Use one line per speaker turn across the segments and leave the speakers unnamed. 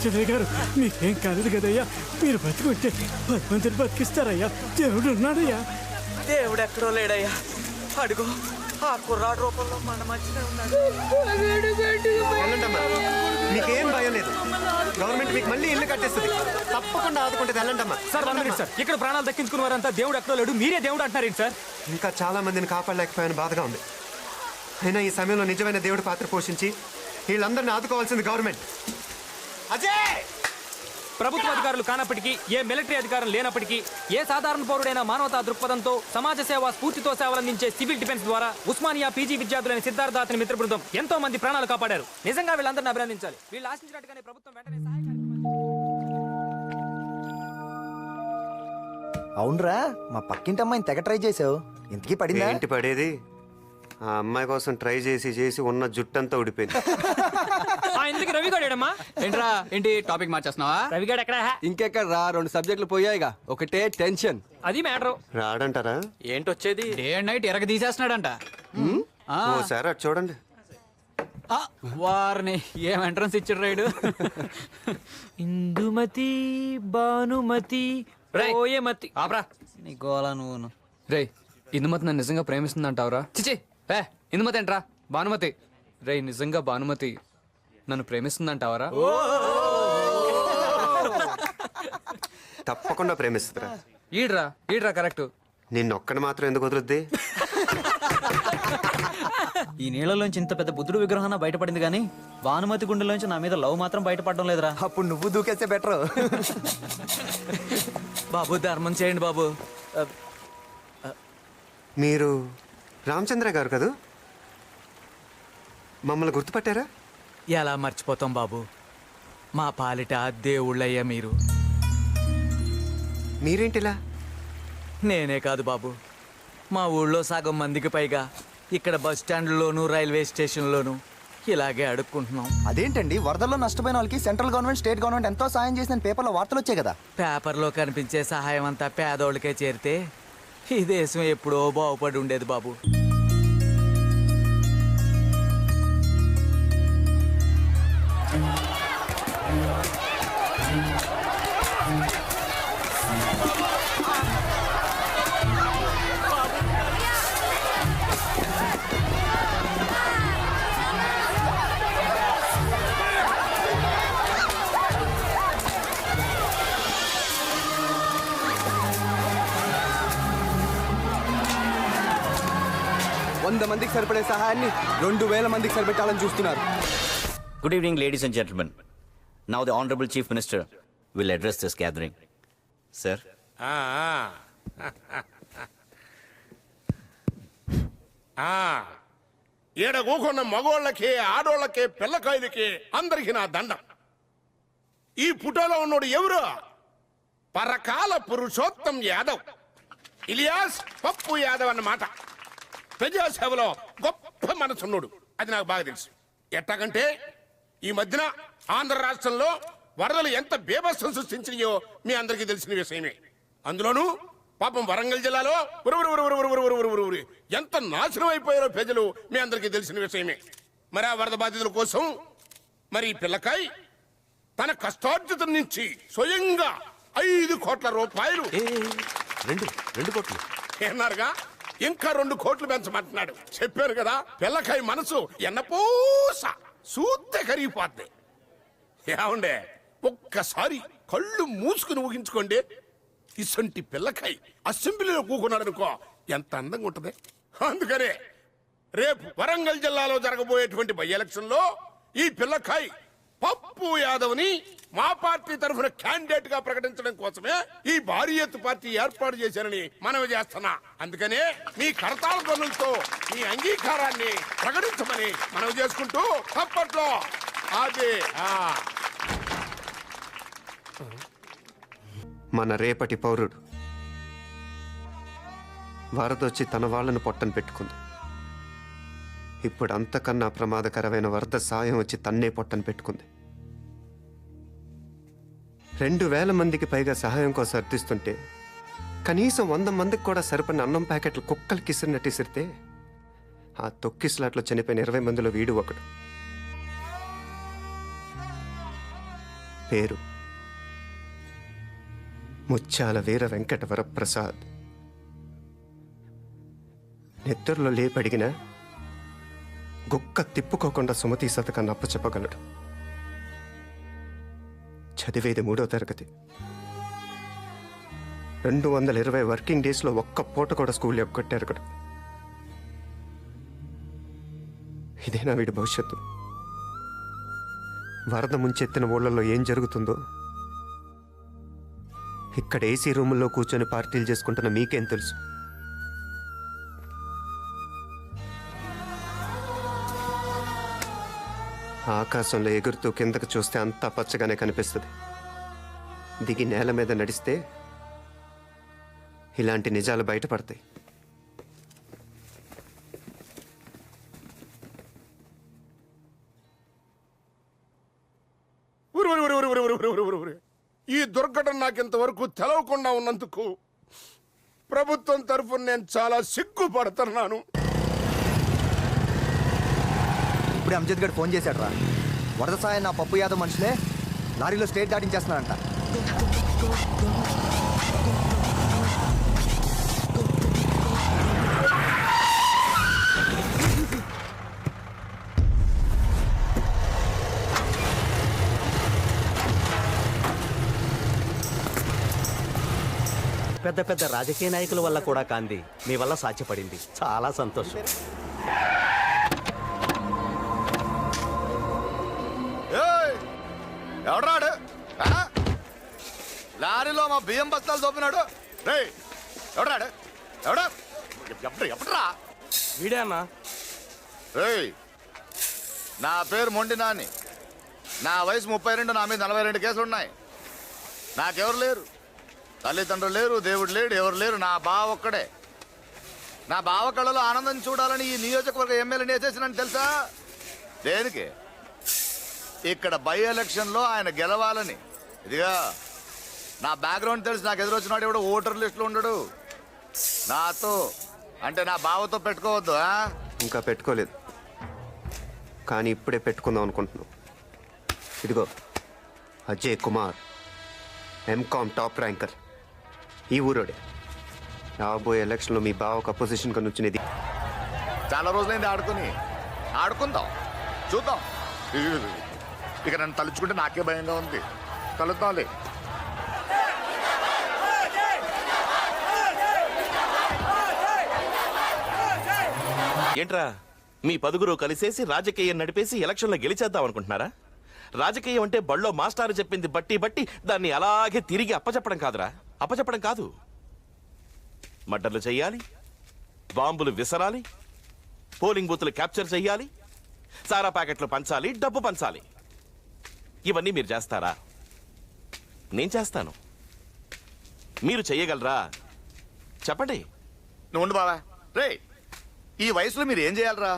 రామచంద్రయ్య గారు మీకేం కాలేదు కదయ్యా. మీరు బతుకుంటే భగవంతుడు బతికిస్తారయ్యా. దేవుడు ఉన్నాడయ్యా.
దేవుడు ఎక్కడో లేడయ్యా. అడుగు ఆ కుర్రాడు రూపంలో మన మధ్యనే ఉన్నాడు.
మీకేం భయం లేదు. గవర్నమెంట్ మీకు మళ్ళీ ఇల్లు కట్టేస్తుంది. తప్పకుండా ఆదుకుంటే వెళ్ళండమ్మా.
సార్ ఇక్కడ ప్రాణాలు దక్కించుకున్న వారంతా దేవుడు ఎక్కడో లేడు, మీరే దేవుడు అంటున్నారేంటి సార్?
ఇంకా చాలా మందిని కాపాడలేకపోయాను, బాధగా ఉంది. అయినా ఈ సమయంలో నిజమైన దేవుడి పాత్ర పోషించి వీళ్ళందరినీ ఆదుకోవాల్సింది గవర్నమెంట్. అజయ్!
ప్రభుత్వ అధికారులు కానప్పటికీ, ఏ మిలిటరీ అధికారం లేనప్పటికీ, ఏ సాధారణ పౌరుడైన మానవతా దృక్పథంతో సమాజ సేవ స్ఫూర్తితో సేవలందించే సివిల్ డిఫెన్స్ ద్వారా ఉస్మానియా పీజీ విద్యార్థులైన సిద్ధార్థ అతని మిత్ర బృందం ఎంతో మంది ప్రాణాలు కాపాడారు. నిజంగా వీళ్ళందరినీ అభినందించాలి. వీళ్ళు ఆశించినట్టుగానే ప్రభుత్వం వెంటనే సహాయ
అవునరా, మా పక్కింటి అమ్మాయిని తెగ ట్రై చేసావు, ఇంతకీ పడిందా?
ఏంటి పడేది? ఆ అమ్మాయి కోసం ట్రై చేసి చేసి ఉన్న జుట్టంతా ఊడిపోయింది.
ఎందుకు రవిగాడేడమ్మా?
ఏంట్రా, ఏంటి టాపిక్ మార్చేస్తున్నావా?
రవిగాడు ఎక్కడ?
ఇంకెక్కడ రా, 2 సబ్జెక్టులు పోయాయిగా, ఒకటే టెన్షన్.
అది మ్యాటర్.
రాడంటారా?
ఏంటొచ్చేది?
డే అండ్ నైట్ ఎరగ తీసేస్తున్నాడంట.
ఓసారి అటు చూడండి.
వారిని ఏం ఎంట్రన్స్ ఇచ్చాడు రైడు.
ఇందుమతి భానుమతి ఓయమతి.
ఆపరా నీ గోలా నువ్వును. రే, ఇందుమతి నన్ను నిజంగా ప్రేమిస్తుందంటావురా? చిచి, ఇందుమతి ఏంట్రా, భానుమతి. రే, నిజంగా భానుమతి నన్ను ప్రేమిస్తుందంటావరా?
తప్పకుండా ప్రేమిస్తుందిరా.
ఈడ్రా కరెక్ట్.
నిన్నొక్కడి మాత్రం ఎందుకు వదులుద్ది?
ఈ నీళ్ళలోంచి ఇంత పెద్ద బుద్ధుడు విగ్రహం బయటపడింది కానీ భానుమతి గుండెలోంచి నా మీద లవ్ మాత్రం బయటపడడం లేదురా.
అప్పుడు నువ్వు దూకేస్తే బెటర్.
బాబు ధర్మం చేయండి బాబు.
మీరు రామచంద్ర గారు కదూ? మమ్మల్ని గుర్తుపట్టారా?
ఎలా మర్చిపోతాం బాబు, మా పాలిట దేవుళ్ళయ్యా మీరు.
మీరేంటిలా?
నేనే కాదు బాబు, మా ఊళ్ళో సగం మందికి పైగా ఇక్కడ బస్ స్టాండ్లోను రైల్వే స్టేషన్లోను ఇలాగే అడుక్కుంటున్నాం.
అదేంటండి, వరదల్లో నష్టపోయిన వాళ్ళకి సెంట్రల్ గవర్నమెంట్, స్టేట్ గవర్నమెంట్ ఎంతో సాయం చేసిన పేపర్లో వార్తలు వచ్చాయి కదా.
పేపర్లో కనిపించే సహాయం అంతా పేదోళ్ళకే చేరితే ఈ దేశం ఎప్పుడో బాగుపడి ఉండేది బాబు.
వంద మందికి సరిపడే సహాయాన్ని 2000 మందికి సరిపెట్టాలని చూస్తున్నారు.
Good evening, ladies and gentlemen. Now the Honorable Chief Minister will address this gathering. Sir.
ఈడ కూకున్న మగోళ్ళకి, ఆడోళ్ళకి, పిల్లకాయలకి అందరికి నా దండం. ఈ ఫోటోలో ఉన్నోడు ఎవరు? పరకాల పురుషోత్తం యాదవ్, ఇలియాస్ పప్పు యాదవ్ అన్నమాట. ప్రజాసేవలో గొప్ప మనసున్నాడు, అది నాకు బాగా తెలుసు. ఎట్టాగంటే ఈ మధ్యన ఆంధ్ర రాష్ట్రంలో వరదలు ఎంత బీభత్సం సృష్టించినాయో మీ అందరికీ తెలిసిన విషయమే. అందులోనూ పాపం వరంగల్ జిల్లాలో ఎంత నాశనం అయిపోయారో ప్రజలు మీ అందరికీ తెలిసిన విషయమే. మరి ఆ వరద బాధితుల కోసం మరి పిల్లకాయ్ తన కష్టార్జితం నుంచి స్వయంగా 5 కోట్ల రూపాయలు,
2 కోట్లు
ఏన్నారుగా, ఇంకా 2 కోట్లు పెంచమంటున్నాడు. చెప్పారు కదా, పిల్లకాయ మనసు ఎన్నపూస సూత్తే కరిగిపోద్ది. ఏమండే, ఒక్కసారి కళ్ళు మూసుకుని ఊహించుకోండి, ఇసంటి పిల్లకాయ అసెంబ్లీలో కూకున్నాడు అనుకో, ఎంత అందంగా ఉంటది. అందుకనే రేపు వరంగల్ జిల్లాలో జరగబోయేటువంటి బై ఎలక్షన్ లో ఈ పిల్లకాయ పప్పు యాదవ్ని మా పార్టీ తరఫున క్యాండిడేట్ గా ప్రకటించడం కోసమే ఈ భారీ ఎత్తు పార్టీ ఏర్పాటు చేశారని మనవి చేస్తున్నా. అందుకనే మీ కరతాళ పనులతో మీ అంగీకారాన్ని ప్రకటించమని మనవి చేసుకుంటూ తప్పట్లో అదే
మన రేపటి పౌరుడు వరదొచ్చి తన వాళ్ళను పొట్టను పెట్టుకుంది. ఇప్పుడు అంతకన్నా ప్రమాదకరమైన వరద సాయం వచ్చి తన్నే పొట్టను పెట్టుకుంది. 2000 మందికి పైగా సహాయం కోసం అర్థిస్తుంటే కనీసం 100 మందికి కూడా సరిపడిన అన్నం ప్యాకెట్లు కుక్కలకి ఇసిరినట్టు ఇసిరితే ఆ తొక్కిస్లాట్లో చనిపోయిన 20 మందిలో వీడు ఒకడు. పేరు ముత్యాల వీర వెంకటవర ప్రసాద్. నిద్రలో లేపడిగిన గుక్క తిప్పుకోకుండా సుమతి శతకాన్ని అప్పచెప్పగలడు. చదివేది 3వ తరగతి. 220 వర్కింగ్ డేస్లో ఒక్క పూట కూడా స్కూల్ ఎగ్గొట్టారు కూడా. ఇదేనా వీడి భవిష్యత్తు? వరద ముంచెత్తిన ఊళ్ళల్లో ఏం జరుగుతుందో ఇక్కడ ఏసీ రూముల్లో కూర్చొని పార్టీలు చేసుకుంటున్న మీకేం తెలుసు? ఆకాశంలో ఎగురుతూ కిందకు చూస్తే అంతా పచ్చగానే కనిపిస్తుంది. దిగి నేల మీద నడిస్తే ఇలాంటి నిజాలు బయటపడతాయి.
ఈ దుర్ఘటన నాకింతవరకు తెలవకుండా ఉన్నందుకు ప్రభుత్వం తరఫున నేను చాలా సిగ్గుపడుతున్నాను.
ఇప్పుడు అంజద్ గడ్ ఫోన్ చేశాడు రా. వరద సాయం నా పప్పు యాదవ్ మనుషులే లారీలో స్టేట్ దాటించేస్తున్నాడంట.
పెద్ద పెద్ద రాజకీయ నాయకుల వల్ల కూడా కాంది మీ వల్ల సాధ్యపడింది. చాలా సంతోషం.
ఎవడ్రాడు? లారీలో మా బియ్యం బస్తాలు తోపినాడు. రే ఎవడ్రాడు? ఎప్పుడురా
వీడే అన్నా.
రే నా పేరు మొండి నాని. నా వయసు 32, నా మీద 42 కేసులు ఉన్నాయి. నాకెవరు లేరు, తల్లిదండ్రులు లేరు, దేవుడు లేడు, ఎవరు లేరు. నా బావ ఒక్కడే. నా బావ కళ్ళలో ఆనందం చూడాలని ఈ నియోజకవర్గ ఎమ్మెల్యేని వేసేసినని తెలుసా? దేనికి? ఇక్కడ బై ఎలక్షన్లో ఆయన గెలవాలని. ఇదిగా నా బ్యాక్గ్రౌండ్ తెలిసి నాకు ఎదురొచ్చినాడు ఎవడో ఓటర్ లిస్టులో ఉండడు. నాతో అంటే నా బావతో పెట్టుకోవద్దు.
ఇంకా పెట్టుకోలేదు, కానీ ఇప్పుడే పెట్టుకుందాం అనుకుంటున్నాం. ఇదిగో Ajay Kumar, M Com top ranker, ఈ ఊరోడే. రాబోయే ఎలక్షన్లో మీ బావకు అపోజిషన్గా నుంచునేది.
చాలా రోజులైంది ఆడుకుందాం, చూద్దాం. ఇక నన్ను తలుచుకుంటే నాకే భయంగా ఉంది. కలుద్దాంలే.
ఏంట్రా మీ 10గురు కలిసేసి రాజకీయం నడిపేసి ఎలక్షన్లో గెలిచేద్దాం అనుకుంటున్నారా? రాజకీయం అంటే బళ్ళో మాస్టారు చెప్పింది బట్టి దాన్ని అలాగే తిరిగి అప్పచెప్పడం కాదురా. అప్పచెప్పడం కాదు. మర్డర్లు చెయ్యాలి, బాంబులు విసరాలి, పోలింగ్ బూత్లు క్యాప్చర్ చెయ్యాలి, సారా ప్యాకెట్లు పంచాలి, డబ్బు పంచాలి. ఇవన్నీ మీరు చేస్తారా? నేను చేస్తాను. మీరు చెయ్యగలరా? చెప్పండి.
నువ్వు ఉండు బావా. రే ఈ వయసులో మీరు ఏం చేయాలరా?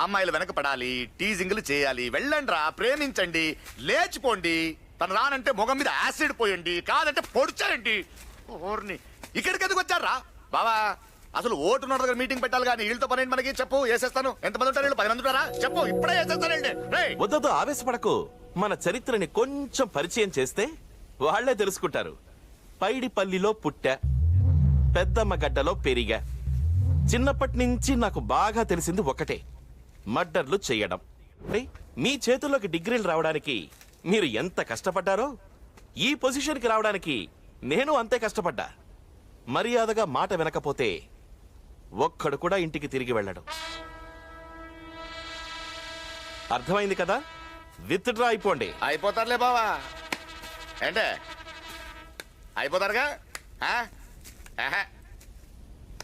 అమ్మాయిలు వెనక పడాలి, టీజింగ్లు చేయాలి. వెళ్ళండి రా, ప్రేమించండి, లేచిపోండి. తను రానంటే ముఖం మీద యాసిడ్ పోయండి, కాదంటే పొడిచారండి. ఓర్ని ఇక్కడికి ఎందుకు వచ్చారా బావా? అసలు ఓటున్న దగ్గర మీటింగ్ పెట్టాలి కానీ వీళ్ళతో పని మనకి చెప్పు. వేసేస్తాను. ఎంతమంది ఉంటారు? 10 మంది ఉంటారా? చెప్పు, ఇప్పుడే వేసేస్తానండి.
వద్దొద్దు, ఆవేశపడకు. మన చరిత్రని కొంచెం పరిచయం చేస్తే వాళ్లే తెలుసుకుంటారు. పైడిపల్లిలో పుట్టా, పెద్దమ్మ గడ్డలో పెరిగా. చిన్నప్పటి నుంచి నాకు బాగా తెలిసింది ఒకటే, మర్డర్లు చెయ్యడం. మీ చేతుల్లోకి డిగ్రీలు రావడానికి మీరు ఎంత కష్టపడ్డారో ఈ పొజిషన్కి రావడానికి నేను అంతే కష్టపడ్డా. మర్యాదగా మాట వినకపోతే ఒక్కడు కూడా ఇంటికి తిరిగి వెళ్ళడు. అర్థమైంది కదా? విత్డ్రా అయిపోండి.
అయిపోతారులే బావా. ఏంటే అయిపోతారుగా?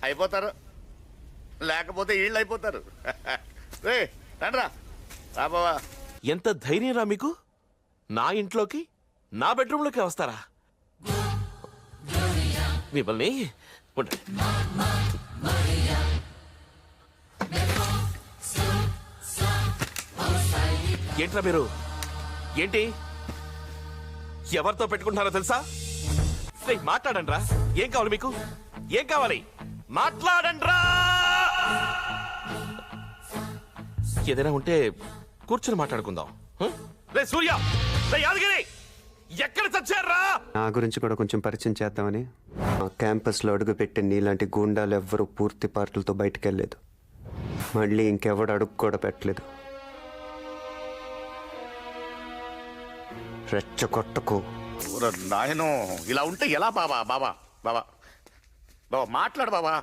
అయిపోతారు, లేకపోతే వీళ్ళు అయిపోతారు. రే రండ్రా, రా బావా.
ఎంత ధైర్యం రా మీకు? నా ఇంట్లోకి, నా బెడ్రూమ్లోకి వస్తారా? మిమ్మల్ని ఏంట్రా మీరు? ఏంటి ఎవరితో పెట్టుకుంటున్నారో తెలుసా? మాట్లాడండి రా. ఏం కావాలి మీకు? ఏం కావాలి? మాట్లాడండి రా. ఏదైనా ఉంటే కూర్చొని మాట్లాడుకుందాం. రే సూర్య, రే యాదగిరి, ఎక్కడ చచ్చారా?
నా గురించి కూడా కొంచెం పరిచయం చేద్దామని మా క్యాంపస్లో అడుగుపెట్టే నీలాంటి గూండాలు ఎవ్వరూ పూర్తి పార్టీలతో బయటికి వెళ్ళలేదు. మళ్ళీ ఇంకెవడు అడుగు కూడా పెట్టలేదు. రెచ్చగొట్టకు.
నాయనో ఇలా ఉంటే ఎలా బాబా? బాబా బాబా బాబా మాట్లాడు బాబా.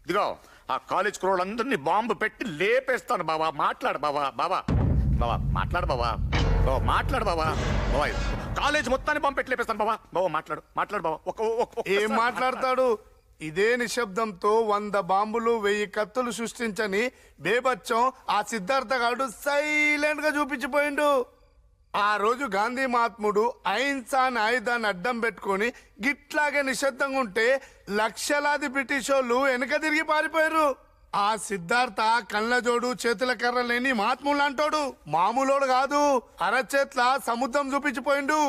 ఇదిగో ఆ కాలేజ్ కుర్రోళ్ళందరినీ బాంబు పెట్టి లేపేస్తాను బాబా. మాట్లాడు బాబా. బాబా బాబా మాట్లాడు బాబా. బాబా మాట్లాడు బాబా. బాబా కాలేజ్ మొత్తాన్ని బాంబు పెట్టి లేపేస్తాను బాబా. బాబా మాట్లాడు. మాట్లాడు బాబా.
ఏం మాట్లాడతాడు? ఇదే నిశ్శబ్దంతో 100 బాంబులు 1000 కత్తులు సృష్టించని బేబచ్చం ఆ సిద్ధార్థ గారు సైలెంట్ గా చూపించిపోయిండు. ఆ రోజు గాంధీ మహాత్ముడు అహింసా అనే ఆయుధాన్ని అడ్డం పెట్టుకొని గిట్లాగే నిశ్శబ్దంగా ఉంటే లక్షలాది బ్రిటిష్ వాళ్ళు వెనక తిరిగి పారిపోయారు. ఆ సిద్ధార్థ కళ్ళజోడు చేతుల కర్ర లేని మహాత్ములు అంటాడు. మామూలోడు కాదు. అరచేట్ల సముద్రం చూపించిపోయిండు.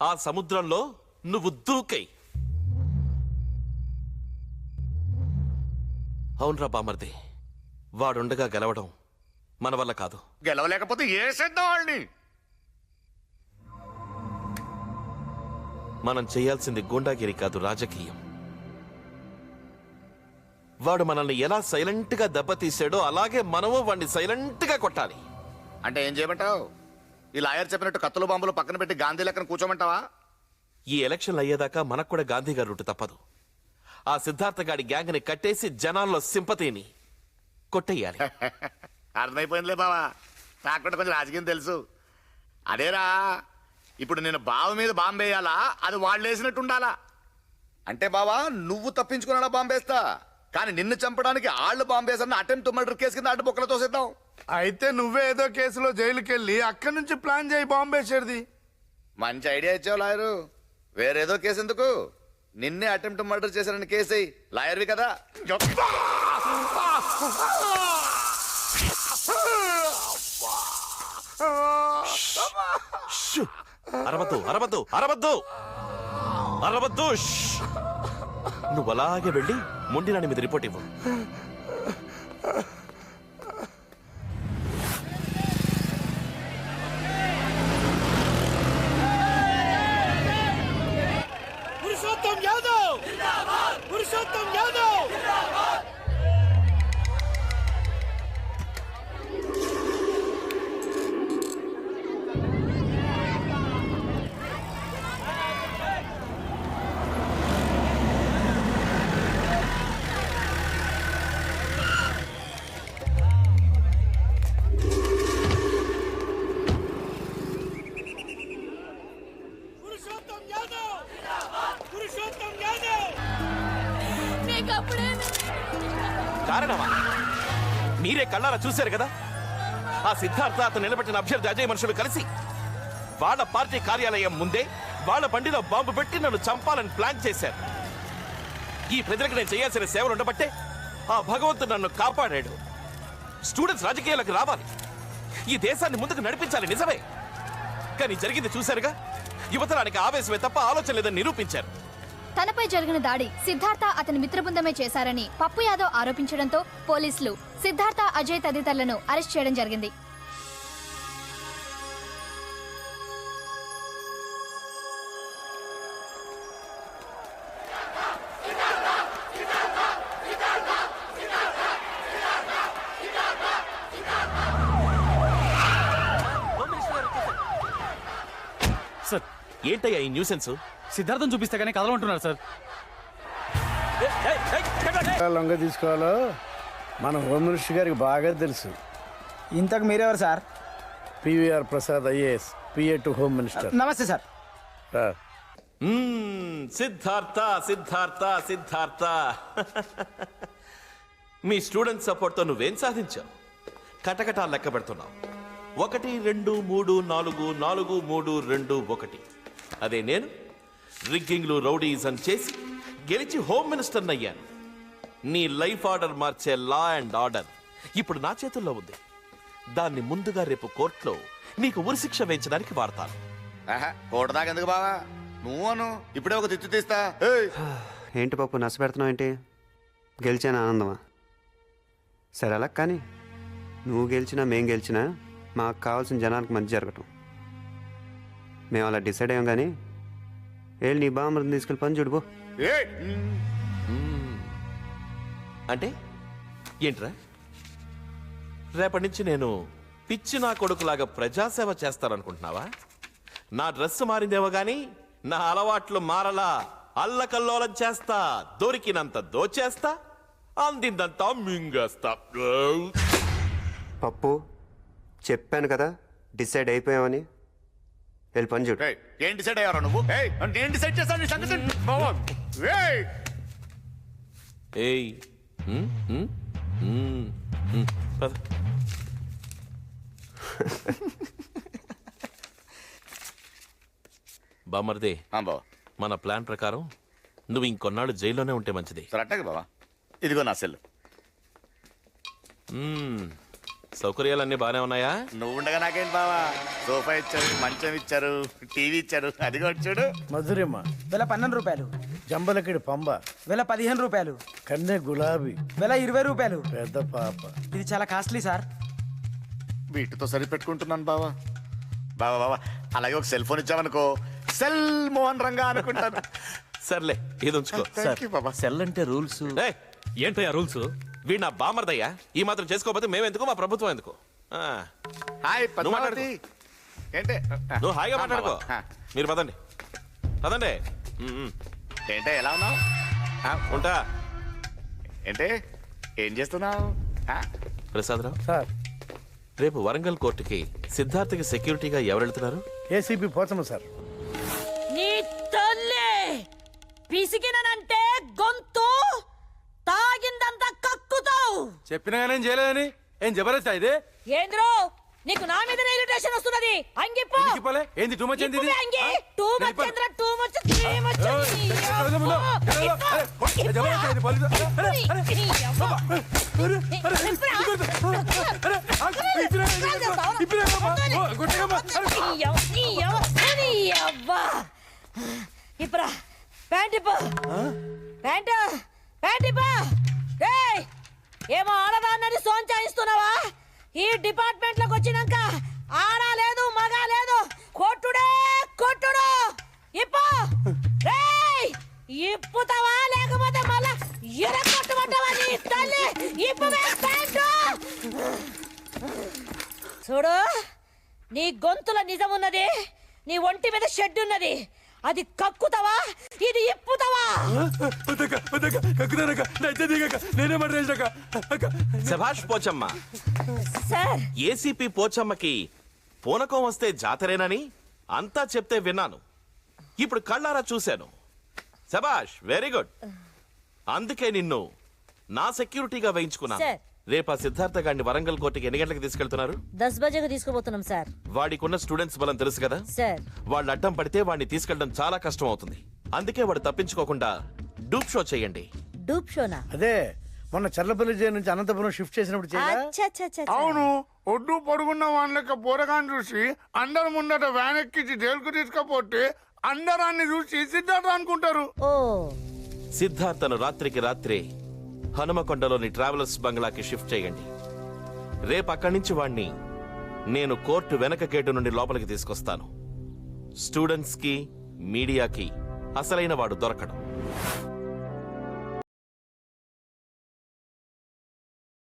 ఆ సముద్రంలో నువ్వు దూకై. అవునరా బామర్ది, వాడుండగా గెలవడం మన వల్ల కాదు.
గెలవలేకపోతే ఏసేద్దాం వాళ్ళని.
మనం చేయాల్సింది గూండాగిరి కాదు, రాజకీయం. వాడు మనల్ని ఎలా సైలెంట్ గా దెబ్బతీసాడో అలాగే మనము వాడిని సైలెంట్ గా కొట్టాలి.
అంటే ఏం చేయమంటావు? ఈ లాయర్ చెప్పినట్టు కత్తులు బాంబులు పక్కన పెట్టి గాంధీ లెక్కన కూర్చోమంటావా?
ఈ ఎలక్షన్లు అయ్యేదాకా మనకు కూడా గాంధీ గారి రూటు తప్పదు. ఆ సిద్ధార్థ గాడి గ్యాంగ్ ని కట్టేసి జనాల్లో సింపతిని కొట్టేయాలి.
అర్థమైపోయిందిలే బావా. నాకు కూడా కొంచెం రాజకీయం తెలుసు. అదేరా, ఇప్పుడు నేను బావ మీద బాంబేయాలా, అది వాళ్ళు వేసినట్టు ఉండాలా? అంటే బావా నువ్వు తప్పించుకున్నాడా బాంబేస్తా, కానీ నిన్ను చంపడానికి ఆళ్ళు బాంబేసన్న అటెంప్ట్ మర్డర్ కేసు కింద అడ్డు బొక్కలతో సిద్ధం.
అయితే నువ్వే ఏదో కేసులో జైలుకి వెళ్ళి అక్కడి నుంచి ప్లాన్ చేయి బాంబేసేది.
మంచి ఐడియా ఇచ్చావు లాయరు. వేరేదో కేసు ఎందుకు? నిన్నే అటెంప్ట్ మర్డర్ చేశారని కేసు లాయర్వి కదా.
అరవద్దు అరవద్దు అరవద్దు అరవద్దు. నువ్వు అలాగే వెళ్ళి మొండినాని మీద రిపోర్ట్ ఇవ్వు.
పురుషోత్తం యాదవ్ జిందాబాద్! పురుషోత్తం యాదవ్ జిందాబాద్!
కారణమా? మీరే కళ్ళారా చూశారు కదా. ఆ సిద్ధార్థ అతను నిలబెట్టిన అభ్యర్థి అజయ్ మనుషులు కలిసి వాళ్ళ పార్టీ కార్యాలయం ముందే వాళ్ళ బండిలో బాంబు పెట్టి నన్ను చంపాలని ప్లాన్ చేశారు. ఈ ప్రజలకు నేను చేయాల్సిన సేవలు ఉండబట్టే ఆ భగవంతుడు నన్ను కాపాడాడు. స్టూడెంట్స్ రాజకీయాలకు రావాలి, ఈ దేశాన్ని ముందుకు నడిపించాలి, నిజమే. కానీ జరిగింది చూశారుగా. యువతరానికి ఆవేశమే తప్ప ఆలోచన లేదని నిరూపించారు.
తనపై జరిగిన దాడి సిద్ధార్థ అతని మిత్రబృందమే చేశారని పప్పు యాదవ్ ఆరోపించడంతో పోలీసులు సిద్ధార్థ అజయ్ తదితరులను అరెస్ట్ చేయడం జరిగింది.
సార్ ఏంటయ్యా ఈ న్యూసెన్స్?
సిద్ధార్థం చూపిస్తే కానీ కదలంటున్నారు సార్.
లొంగ తీసుకోవాలో మన హోమ్ మినిస్టర్ గారికి బాగా తెలుసు.
ఇంతకు మీరెవరు sir?
PVR Prasad IAS, PA to home minister.
నమస్తే సార్.
సిద్ధార్థ సిద్ధార్థ సిద్ధార్థ మీ స్టూడెంట్ సపోర్ట్తో నువ్వేం సాధించావు? కటకటా లెక్క పెడుతున్నావు. 1 2 3 4 4 3 2 1. అదే నేను రిగ్గింగ్లు రౌడీజం చేసి గెలిచి హోమ్ మినిస్టర్ అయ్యాను. నీ లైఫ్ ఆర్డర్ మార్చే లా అండ్ ఆర్డర్ ఇప్పుడు నా చేతుల్లో ఉంది. దాన్ని ముందుగా రేపు కోర్టులో నీకు ఉరిశిక్ష వేయించడానికి వాడతాను.
కోట దాకా ఎందుకు బావా? నువ్వు అను, ఇప్పుడే ఒక తిట్టు తీస్తా.
ఏంటి పప్పు నష్టపెడుతున్నావు ఏంటి? గెలిచాను ఆనందమా? సరే అలా కానీ నువ్వు గెలిచినా మేం గెలిచినా మాకు కావాల్సిన జనానికి మంచి జరగటం. మేము అలా డిసైడ్ అయ్యాం కానీ వెళ్ళి నీ బామ్మని తీసుకెళ్ళి పని చూడుకో.
అంటే ఏంట్రా రేపటి నుంచి నేను పిచ్చి నా కొడుకులాగా ప్రజాసేవ చేస్తాననుకుంటున్నావా? నా డ్రెస్ మారిందేమో గాని నా అలవాట్లు మారలా. అల్లకల్లోలం చేస్తా, దొరికినంత దోచేస్తా, అందిందంతా మింగేస్తా.
పప్పు చెప్పాను కదా డిసైడ్ అయిపోయామని. వెళ్ళి పని చూడు.
ఏం డిసైడ్ అయ్యారా నువ్వు? నేను డిసైడ్ చేస్తాను నీ సంగతి. ఏయ్!
ఏయ్ పద. బామర్దే, మన ప్లాన్ ప్రకారం నువ్వు ఇంకొన్నాళ్ళు జైల్లోనే ఉంటే మంచిది.
సరే అట్టాగే బావా. ఇదిగో నా సెల్.
సౌకర్యాలన్నీ బాగానే ఉన్నాయా?
నువ్వు ఉండగా నాకేంటి బావా? సోఫా ఇచ్చారు, మంచం ఇచ్చారు, టీవీ ఇచ్చారు. అది కూడా చూడు.
మధురిమ
వెల 12 రూపాయలు.
జంబలకిడి పంబ
వెల 15 రూపాయలు.
కన్నె గులాబీ
వెల 20 రూపాయలు.
పెద్ద పాప.
ఇది చాలా కాస్ట్లీ సార్.
వీటితో సరిపెట్టుకుంటున్నాను బావా. బావా బావా అలాగే ఒక సెల్ ఫోన్ ఇచ్చావనుకో, సెల్ మోహన్ రంగా అనుకుంటాను.
సర్లే ఇది ఉంచుకో.
సెల్ అంటే రూల్స్.
ఏంటయ్యా రూల్స్? వీడు నా బామర్దయ్యా. ఈ మాత్రం చేసుకోకపోతే మేమెందుకు, మా ప్రభుత్వం ఎందుకు?
హాయ్
నువ్వు మాట్లాడుకో.
ఏంటే
నువ్వు హాయిగా మాట్లాడుకో. మీరు పదండి పదండి.
ఏంటే ఎలా ఉన్నావు?
ఉంటా.
ఏంటే ఏం చేస్తున్నావు?
ప్రసాదరావు
సార్,
రేపు వరంగల్ కోర్టుకి సిద్ధార్థకి సెక్యూరిటీగా ఎవరు వెళ్తున్నారు?
ACP Pochamma sir.
నీ తల్లి పిసికినంటే గొంతు తాగిందంతా కక్కుతావు.
చెప్పినా నేను చేయలేదని ఏం జబర్దస్త్ ఇది?
ఏంద్రో నీకు నా మీద ఇరిటేషన్ వస్తున్నది. అంగిపో.
ఏంది టూ మచ్?
అంగి టూ మచ్ చంద్ర టూ మచ్ త్రీ మచ్. ఇప్పుడు ప్యాంటు ప్యాంటు ప్యాంటు ఏమో ఆడదాన్నని సోంచాయిస్తున్నావా? ఈ డిపార్ట్మెంట్ లోకి వచ్చినాక ఆడ లేదు మగ లేదు, కొట్టుడే కొట్టుడు. ఇప్పుతావా లేకపోతే మళ్ళా ఎరగొట్టమంటావా? నీ తల్లి ఇప్పువే ప్యాంటు. చూడు, నీ గొంతుల నిజమున్నది, నీ ఒంటి మీద షెడ్ ఉన్నది. అది కక్కుతావా, ఇది ఇప్పుతావా?
శభాష్ పోచమ్మ.
సార్,
ఏసీపీ పోచమ్మకి పూనకం వస్తే జాతరేనని అంతా చెప్తే విన్నాను. ఇప్పుడు కళ్ళారా చూశాను. శభాష్, వెరీ గుడ్. అందుకే నిన్ను నా సెక్యూరిటీగా వేయించుకున్నాను.
సార్.
రేపు ఆ సిద్ధార్థ గారిని వరంగల్ కోర్టుకి ఎన్ని గంటలకు తీసుకెళ్తున్నారు?
10 బజేకి తీసుకుపోతున్నాం సార్.
వాడికున్న స్టూడెంట్స్ బలం తెలుసు కదా
సార్.
వాళ్ళు అడ్డం పడితే వాడిని తీసుకెళ్ళడం చాలా కష్టం అవుతుంది. అందుకే వాడు తప్పించుకోకుండా డూప్ షో చేయండి.
డూప్ షోనా?
అదే మొన్న చర్లపల్లి జైలు నుంచి అనంతపురం షిఫ్ట్ చేసినప్పుడు.
అవును, ఒడ్డు పొడుగున్న వాళ్ళకి పోరగాన్ని చూసి అందరు ముందట వ్యాన్ ఎక్కించి జైలుకు తీసుకపోతే అందరాన్ని చూసి సిద్ధార్థ అనుకుంటారు.
ఓ,
సిద్ధార్థను రాత్రికి రాత్రే హనుమకొండలోని ట్రావెలర్స్ బంగ్లాకి షిఫ్ట్ చేయండి. రేపు అక్కడి నుంచి వాణ్ణి నేను కోర్టు వెనక గేటు నుండి లోపలికి తీసుకొస్తాను. స్టూడెంట్స్ కి మీడియాకి అసలైన వాడు దొరకడం.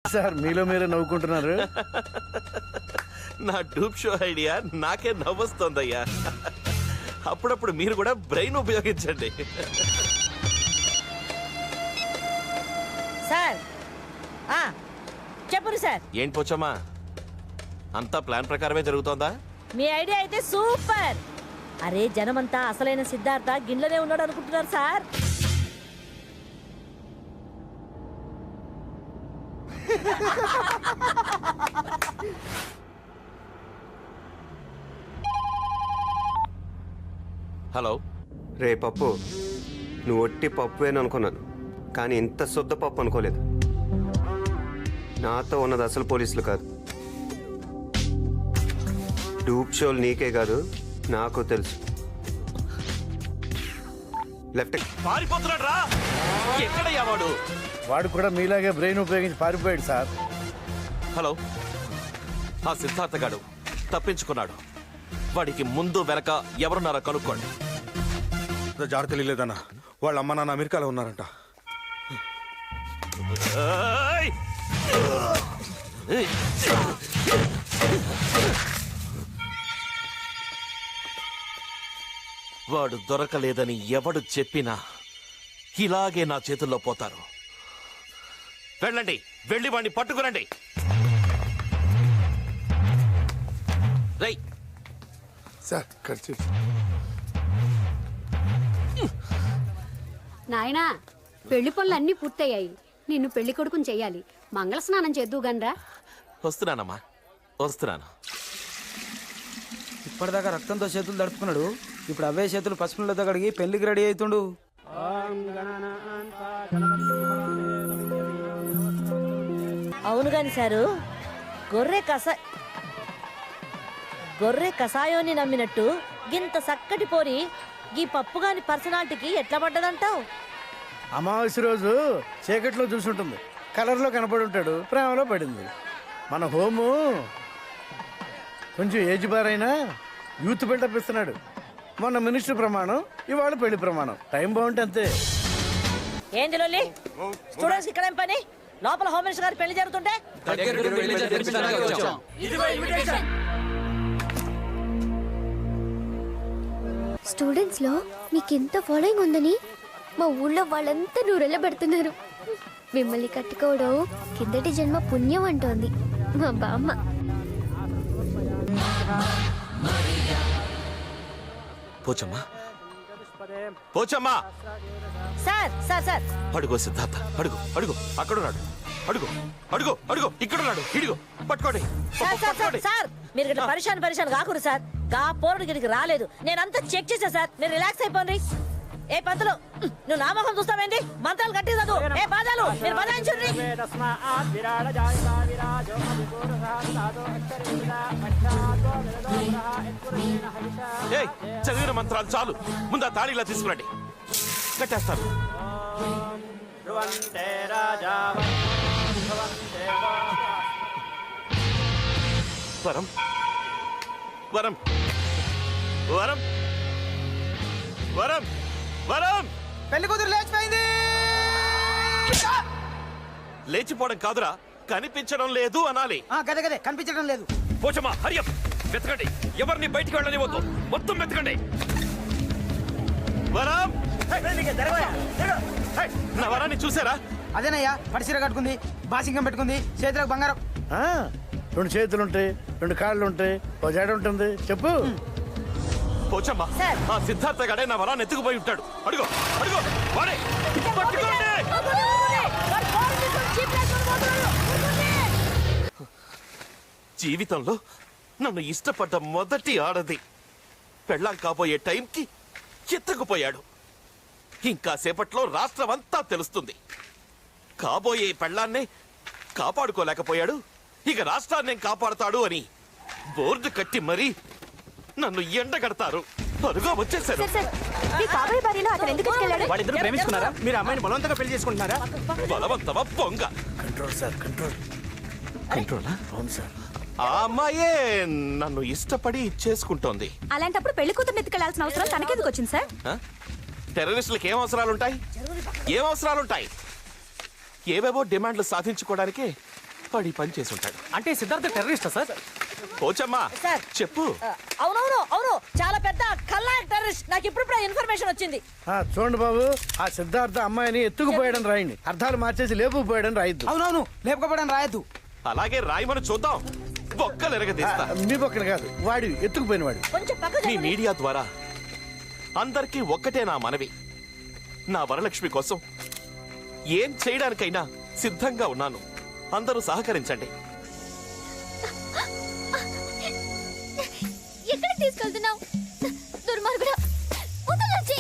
సార్, మీలో మీరే నవ్వుకుంటున్నారు.
నా డూప్ షో ఐడియా నాకే నవ్వొస్తోందయ్యా. అప్పుడప్పుడు మీరు కూడా బ్రెయిన్ ఉపయోగించండి.
సార్ చెప్పండి సార్.
ఏంటి పోచమ్మా, అంతా ప్లాన్ ప్రకారమే జరుగుతోందా?
మీ ఐడియా అయితే సూపర్. అరే, జనమంతా అసలైన సిద్ధార్థ గిన్నెలనే ఉన్నాడు అనుకుంటున్నారు సార్.
హలో.
రే పప్పు, నువ్వు ఒట్టి పప్పువేను అనుకున్నాను, కానీ ఇంత శుద్ధ పప్పు అనుకోలేదు. నాతో ఉన్నది అసలు పోలీసులు కాదు. డూప్ షోలు నీకే కాదు, నాకు తెలుసు. లెఫ్ట్.
పారిపోతున్నాడు రా. ఎక్కడయ్యా వాడు?
వాడు కూడా మీలాగే బ్రెయిన్ ఉపయోగించి పారిపోయాడు సార్.
హలో, ఆ సిద్ధార్థ గాడు తప్పించుకున్నాడు. వాడికి ముందు వెనక ఎవరున్నారో కనుక్కోండి.
జాడ తెలియలేదన్నా, వాళ్ళ అమ్మ నాన్న అమెరికాలో ఉన్నారంట.
ఏయ్! వాడు దొరకలేదని ఎవడు చెప్పినా ఇలాగే నా చేతుల్లో పోతారు. వెళ్ళండి, వెళ్ళి వాడిని పట్టుకురండి. రై
సార్ ఖర్చు
నాయనా, పెళ్లి పనులు అన్నీ పూర్తయ్యాయి. నిన్ను పెళ్లి కొడుకుని చెయ్యాలి. మంగళ స్నానం చేద్దు గనరా.
వస్తున్నానమ్మా, వస్తున్నాను.
ఇప్పటిదాకా రక్తంతో చేతులు దడుపుకున్నాడు, ఇప్పుడు అవే చేతులు పసుపులతో కడిగి పెళ్లికి రెడీ అవుతుండు.
అవును గాని సారు, గొర్రె కషాయోని నమ్మినట్టు గింత చక్కటి పోరి గీ పప్పు గాని పర్సనాలిటీకి ఎట్లా పడ్డదంటావు?
అమావాస్య రోజు చీకట్లో చూసుంటుంది, కలర్లో కనపడి ఉంటాడు, ప్రేమలో పడింది. మన హోము కొంచెం ఏజ్ బార్ అయినా యూత్ బిల్డప్ ఇస్తున్నాడు. మొన్న మినిస్టర్ ప్రమాణం, ఇవాళ పెళ్లి ప్రమాణం. టైం బాగుంటే అంతే.
ఏంది లొల్లి? స్టూడెంట్స్ ఇక్కడ ఏం పని? లోపల హోమ్ మినిస్టర్ గారు పెళ్లి జరుగుతుంటే
స్టూడెంట్స్ లో మీకెంత ఫాలోయింగ్ ఉందని మా ఊళ్ళో వాళ్ళంతా నూరెళ్ళ పెడుతున్నారు. మిమ్మల్ని కట్టుకోవడం కిందటి జన్మ పుణ్యం అంటోంది మా బామ్మ.
Pochamma, Pochamma!
Sir sir sir
అడుగో సిద్ధార్థ, అడుగు అడుగు, అక్కడున్నాడు. అడుగు అడుగు అడుగు, ఇక్కడున్నాడు. ఇడుగు, పట్టుకోండి,
సార్ సార్ సార్ సార్ మీరు ఇట్లా పరిశాన్ కాకూడదు సార్. గా పోరుడు గిడికి రాలేదు, నేనంతా చెక్ చేశా సార్. మీరు రిలాక్స్ అయిపోండి. ఏ పంతులు, నువ్వు నామకం చూస్తావేంటి? మంత్రాలు కట్టి చదువు. ఏ బాధాలు మీరు బదాయించండి.
ఏయ్, చదివిన మంత్రాలు చాలు, ముందు ఆ తాళిలా తీసుకురండి, కట్టేస్తాను. వరం వరం వరం వరం వరం
పెళ్లి కూతురు లేచిపోయింది.
లేచిపోవడం కాదురా, కనిపించడం లేదు అనాలి.
గదే గదే కనిపించడం లేదు.
పోచమ్మా, హరియప్, వెతకండి. ఎవరిని బయటికి వెళ్ళనివ్వద్దు, మొత్తం వెతకండి. వరం, నా వరాన్ని చూసారా?
అదేనయ్యా, పడిసీర కట్టుకుంది, బాసింగం పెట్టుకుంది, చేతులకు బంగారం.
రెండు చేతులు ఉంటాయి, రెండు కాళ్ళు ఉంటాయి, ఓ జడ ఉంటుంది. చెప్పు.
పోచమ్మా, ఆ సిద్ధార్థ గడే నా వరాన్ని ఎత్తుకుపోయి ఉంటాడు. అడుగు అడుగు, వాడే, పట్టుకోండి. జీవితంలో నన్ను ఇష్టపడ్డ మొదటి ఆడది పెళ్ళాం కాబోయే టైంకి ఎత్తుకుపోయాడు. ఇంకా సేపట్లో రాష్ట్రం అంతా తెలుస్తుంది. కాబోయే పెళ్ళాన్నే కాపాడుకోలేకపోయాడు, ఇక రాష్ట్రాన్ని కాపాడుతాడు అని బోర్డు కట్టి మరీ నన్ను ఎండగడతారు. అరుగా వచ్చేసారు.
వాళ్ళిద్దరూ ప్రేమించుకున్నారా? మీరు అమ్మాయిని బలవంతంగా పెళ్లి చేసుకుంటున్నారా?
బలవంతమా పొంగ?
Control sir, control.
కంట్రోలా?
అవును సార్.
ఆ అమ్మాయే నన్ను ఇష్టపడి చేసుకుంటోంది.
అలాంటప్పుడు పెళ్లి కూతురు ఎత్తుకెళ్లాల్సిన అవసరం తనకెందుకు వచ్చింది సార్?
టెర్రరిస్టులకు ఏం అవసరాలుంటాయి? ఏం అవసరాలుంటాయి? ఏవేవో డిమాండ్లు సాధించుకోవడానికే పడి పని చేసి ఉంటాడు.
అంటే సిద్ధార్థ టెర్రరిస్టా సార్?
పోచమ్మా, చెప్పు.
అవునవును అవును, చాలా పెద్ద ఖల్నాయక్ టెర్రరిస్ట్. నాకు ఇప్పుడు ఇన్ఫర్మేషన్ వచ్చింది.
చూడండి బాబు, ఆ సిద్ధార్థ అమ్మాయిని ఎత్తుకుపోయాడని రాయండి, అర్థాలు మార్చేసి లేపుకుపోయాడని రాయద్దు.
అవునవును, లేపుకపోవడానికి రాయద్దు.
అలాగే రాయమని చూద్దాం. బొక్కలు ఎరగదీస్తా.
మీ బొక్కలు కాదు, వాడి ఎత్తుకుపోయిన వాడు.
మీ మీడియా ద్వారా అందరికీ ఒక్కటే నా మనవి. నా వరలక్ష్మి కోసం ఏం చేయడానికైనా సిద్ధంగా ఉన్నాను. అందరూ సహకరించండి.
ఎక్కడికి తీసుకెళ్తున్నావు దుర్మార్గుడా? వదలొచ్చి.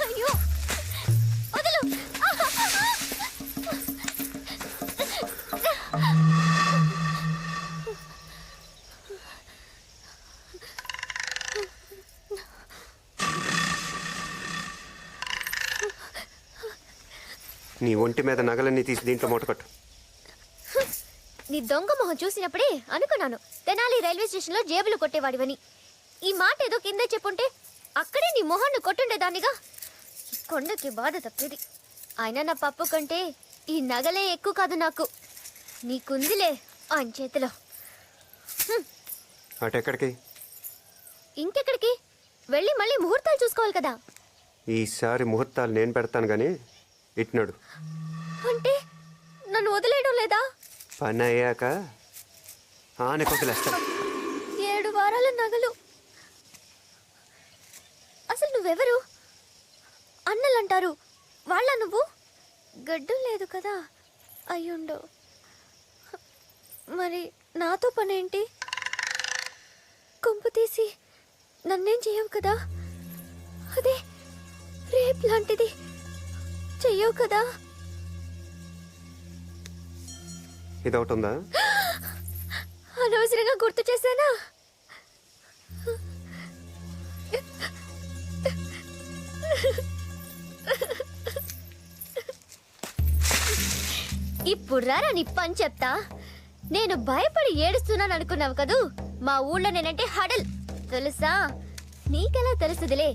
అయ్యో, వదలు.
నీ ఒంటి మీద నగలన్నీ తీసి దీంట్లో మూటకట్టు.
నీ దొంగ మొహం చూసినప్పుడే అనుకున్నాను తెనాలి రైల్వే స్టేషన్లో జేబులు కొట్టేవాడివని. ఈ మాట ఏదో కింద చెప్పుంటే అక్కడే నీ మొహాన్ని కొట్టుండేదానిగా. ఈ కొండకి బాధ తప్పేది. అయినా నా పప్పు కంటే ఈ నగలే ఎక్కువ కాదు నాకు. నీకుందిలే ఆయన చేతిలో.
అటెక్కడికి?
ఇంకెక్కడికి వెళ్ళి మళ్ళీ ముహూర్తాలు చూసుకోవాలి కదా.
ఈసారి ముహూర్తాలు నేను పెడతాను కానీ ఇట్నాడు.
అంటే నన్ను వదిలేయడం లేదా?
పని అయ్యాక ఆనకు వదిలేస్తాను.
7 వారాల నగలు. అసలు నువ్వెవరు? అన్నలంటారు వాళ్ళ నువ్వు? గడ్డం లేదు కదా. అయ్యుండో. మరి నాతో పనేంటి? కొంపు తీసి నన్నేం చేయవు కదా. అదే రేప్ లాంటిది చెయ్యవు కదా.
ఇదొకటి ఉందా?
అనవసరంగా గుర్తు చేశానా? ఇప్పుడు రారా నీ పని చెప్తా. నేను భయపడి ఏడుస్తున్నాను అనుకున్నావు కదూ. మా ఊళ్ళో నేనంటే హడల్ తెలుసా? నీకెలా తెలుసుదిలే,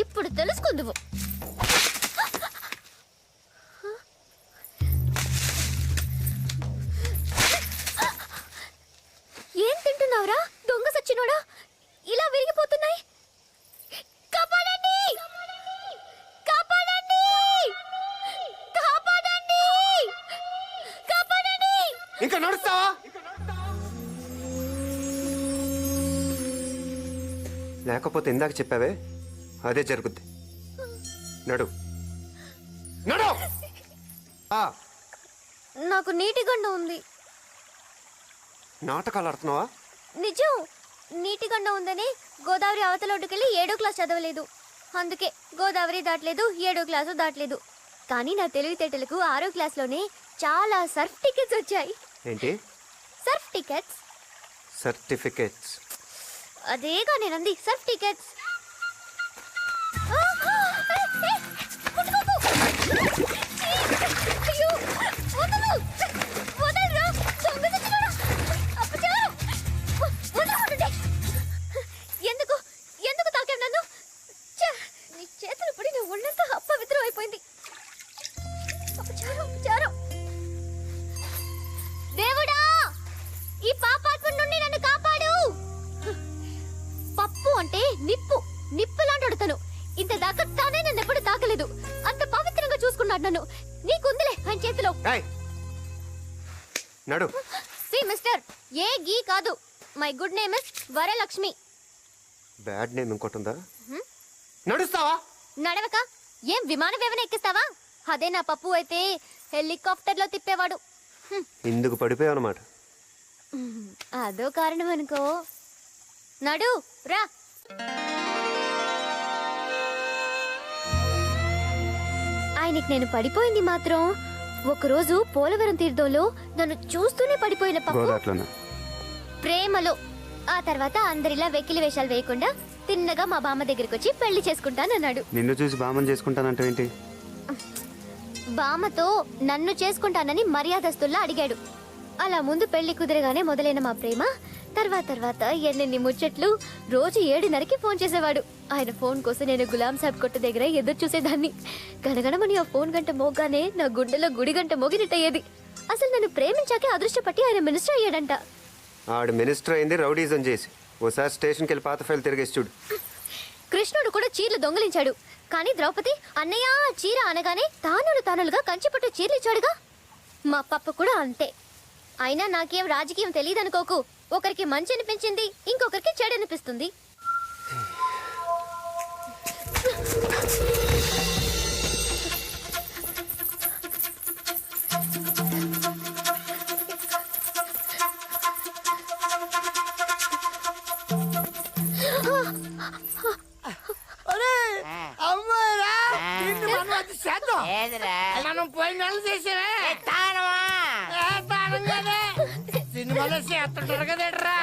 ఇప్పుడు తెలుసుకుందువు. ఏం తింటున్నావురా దొంగ సచ్చినోడా? ఇలా విరిగిపోతున్నాయి. కాపాడండి! కాపాడండి! కాపాడండి! కాపాడండి!
ఇంకా నడుస్తావా? లేకపోతే ఇందాక చెప్పావే అదే జరుగుద్ది. నడు నడు.
నాకు నీటి గండ ఉంది.
నాటకాలు ఆడుతున్నావా?
నిజం. నీటి గండ ఉందని గోదావరి అవతలొడ్డుకెళ్ళి 7వ క్లాస్ చదవలేదు. అందుకే గోదావరి దాటలేదు, 7వ క్లాసు దాటలేదు. కానీ నా తెలివితేటలకు 6వ క్లాస్లోనే చాలా సర్ఫ్ టికెట్స్ వచ్చాయి.
ఏంటి?
Surf tickets.
సర్టిఫికేట్స్.
అదేగా నేనంది, సర్ఫ్ టికెట్స్. ఎందుకు ఎందుకు తాకావు నన్ను? నీ చేతులు పడి నా ఒళ్ళంతా అపవిత్రం అయిపోయింది. దేవుడా, ఈ పాపాత్మ నుండి నన్ను కాపాడు. పప్పు అంటే నిప్పు, నిప్పు లాంటి తను. ఇంత దాకా తానే నన్ను ఎప్పుడు తాకలేదు. అంత పవిత్రంగా చూసుకున్నాడు నన్ను. నీకుందిలే ఆయన చేతిలో.
నడు.
సి మిస్టర్, ఏ గీ కాదు. My good name is Varalakshmi.
Bad name ఇంకోటి ఉందా? నడుస్తావా?
నడవక ఏం విమానం ఏమైనా ఎక్కిస్తావా? అదే నా పప్పు అయితే హెలికాప్టర్లో తిప్పేవాడు.
ఇందుకు పడిపోయావు అన్నమాట.
అదో కారణం అనుకో. నడు రా. ఆయనకి నేను పడిపోయింది మాత్రం ఒకరోజు పోలవరం తీర్థంలో నన్ను చూస్తూనే పడిపోయిన పప్పు ప్రేమలో. ఆ తర్వాత అందరిలా వెకిలి వేషాలు వేయకుండా తిన్నగా మా బామ్మ దగ్గరికి వచ్చి పెళ్లి చేసుకుంటానన్నాడు.
నిన్ను చూసి బామని చేసుకుంటానంటే ఏంటి?
బామ్మతో నన్ను చేసుకుంటానని మర్యాదస్తుల్లా అడిగాడు. అలా ముందు పెళ్లి కుదిరగానే మొదలైన మా ప్రేమ తర్వాత ఎన్నెన్ని ముచ్చట్లు. రోజు 7:30కి ఫోన్ చేసేవాడు. ఆయన ఫోన్ కోసం నేను గులాం సాబ్ కొట్టు దగ్గర ఎదురు చూసేదాన్ని. గణగణమని ఆ ఫోన్ గంట మోగానే నా గుండెలో గుడి గంట మోగినట్టయ్యేది. అసలు నన్ను ప్రేమించాకే అదృష్టపట్టి ఆయన మినిస్టర్ అయ్యాడంట.
ఆడు మినిస్టర్ అయింది రౌడీజం చేసి. ఓసారి స్టేషన్కి వెళ్ళి పాత ఫైల్ తిరిగేసి చూడు.
కృష్ణుడు కూడా చీరలు దొంగలించాడు. కానీ ద్రౌపది అన్నయ్య చీర అనగానే తానులుగా కంచిపట్టు చీరలు ఇచ్చాడుగా. మా పప్పు కూడా అంతే. అయినా నాకేం రాజకీయం తెలియదనుకోకు. ఒకరికి మంచి అనిపించింది, ఇంకొకరికి చెడు అనిపిస్తుంది.
మనం పోయిన నెలలు చేసేవే సినిమాలో చేస్తుంటారు కదరా,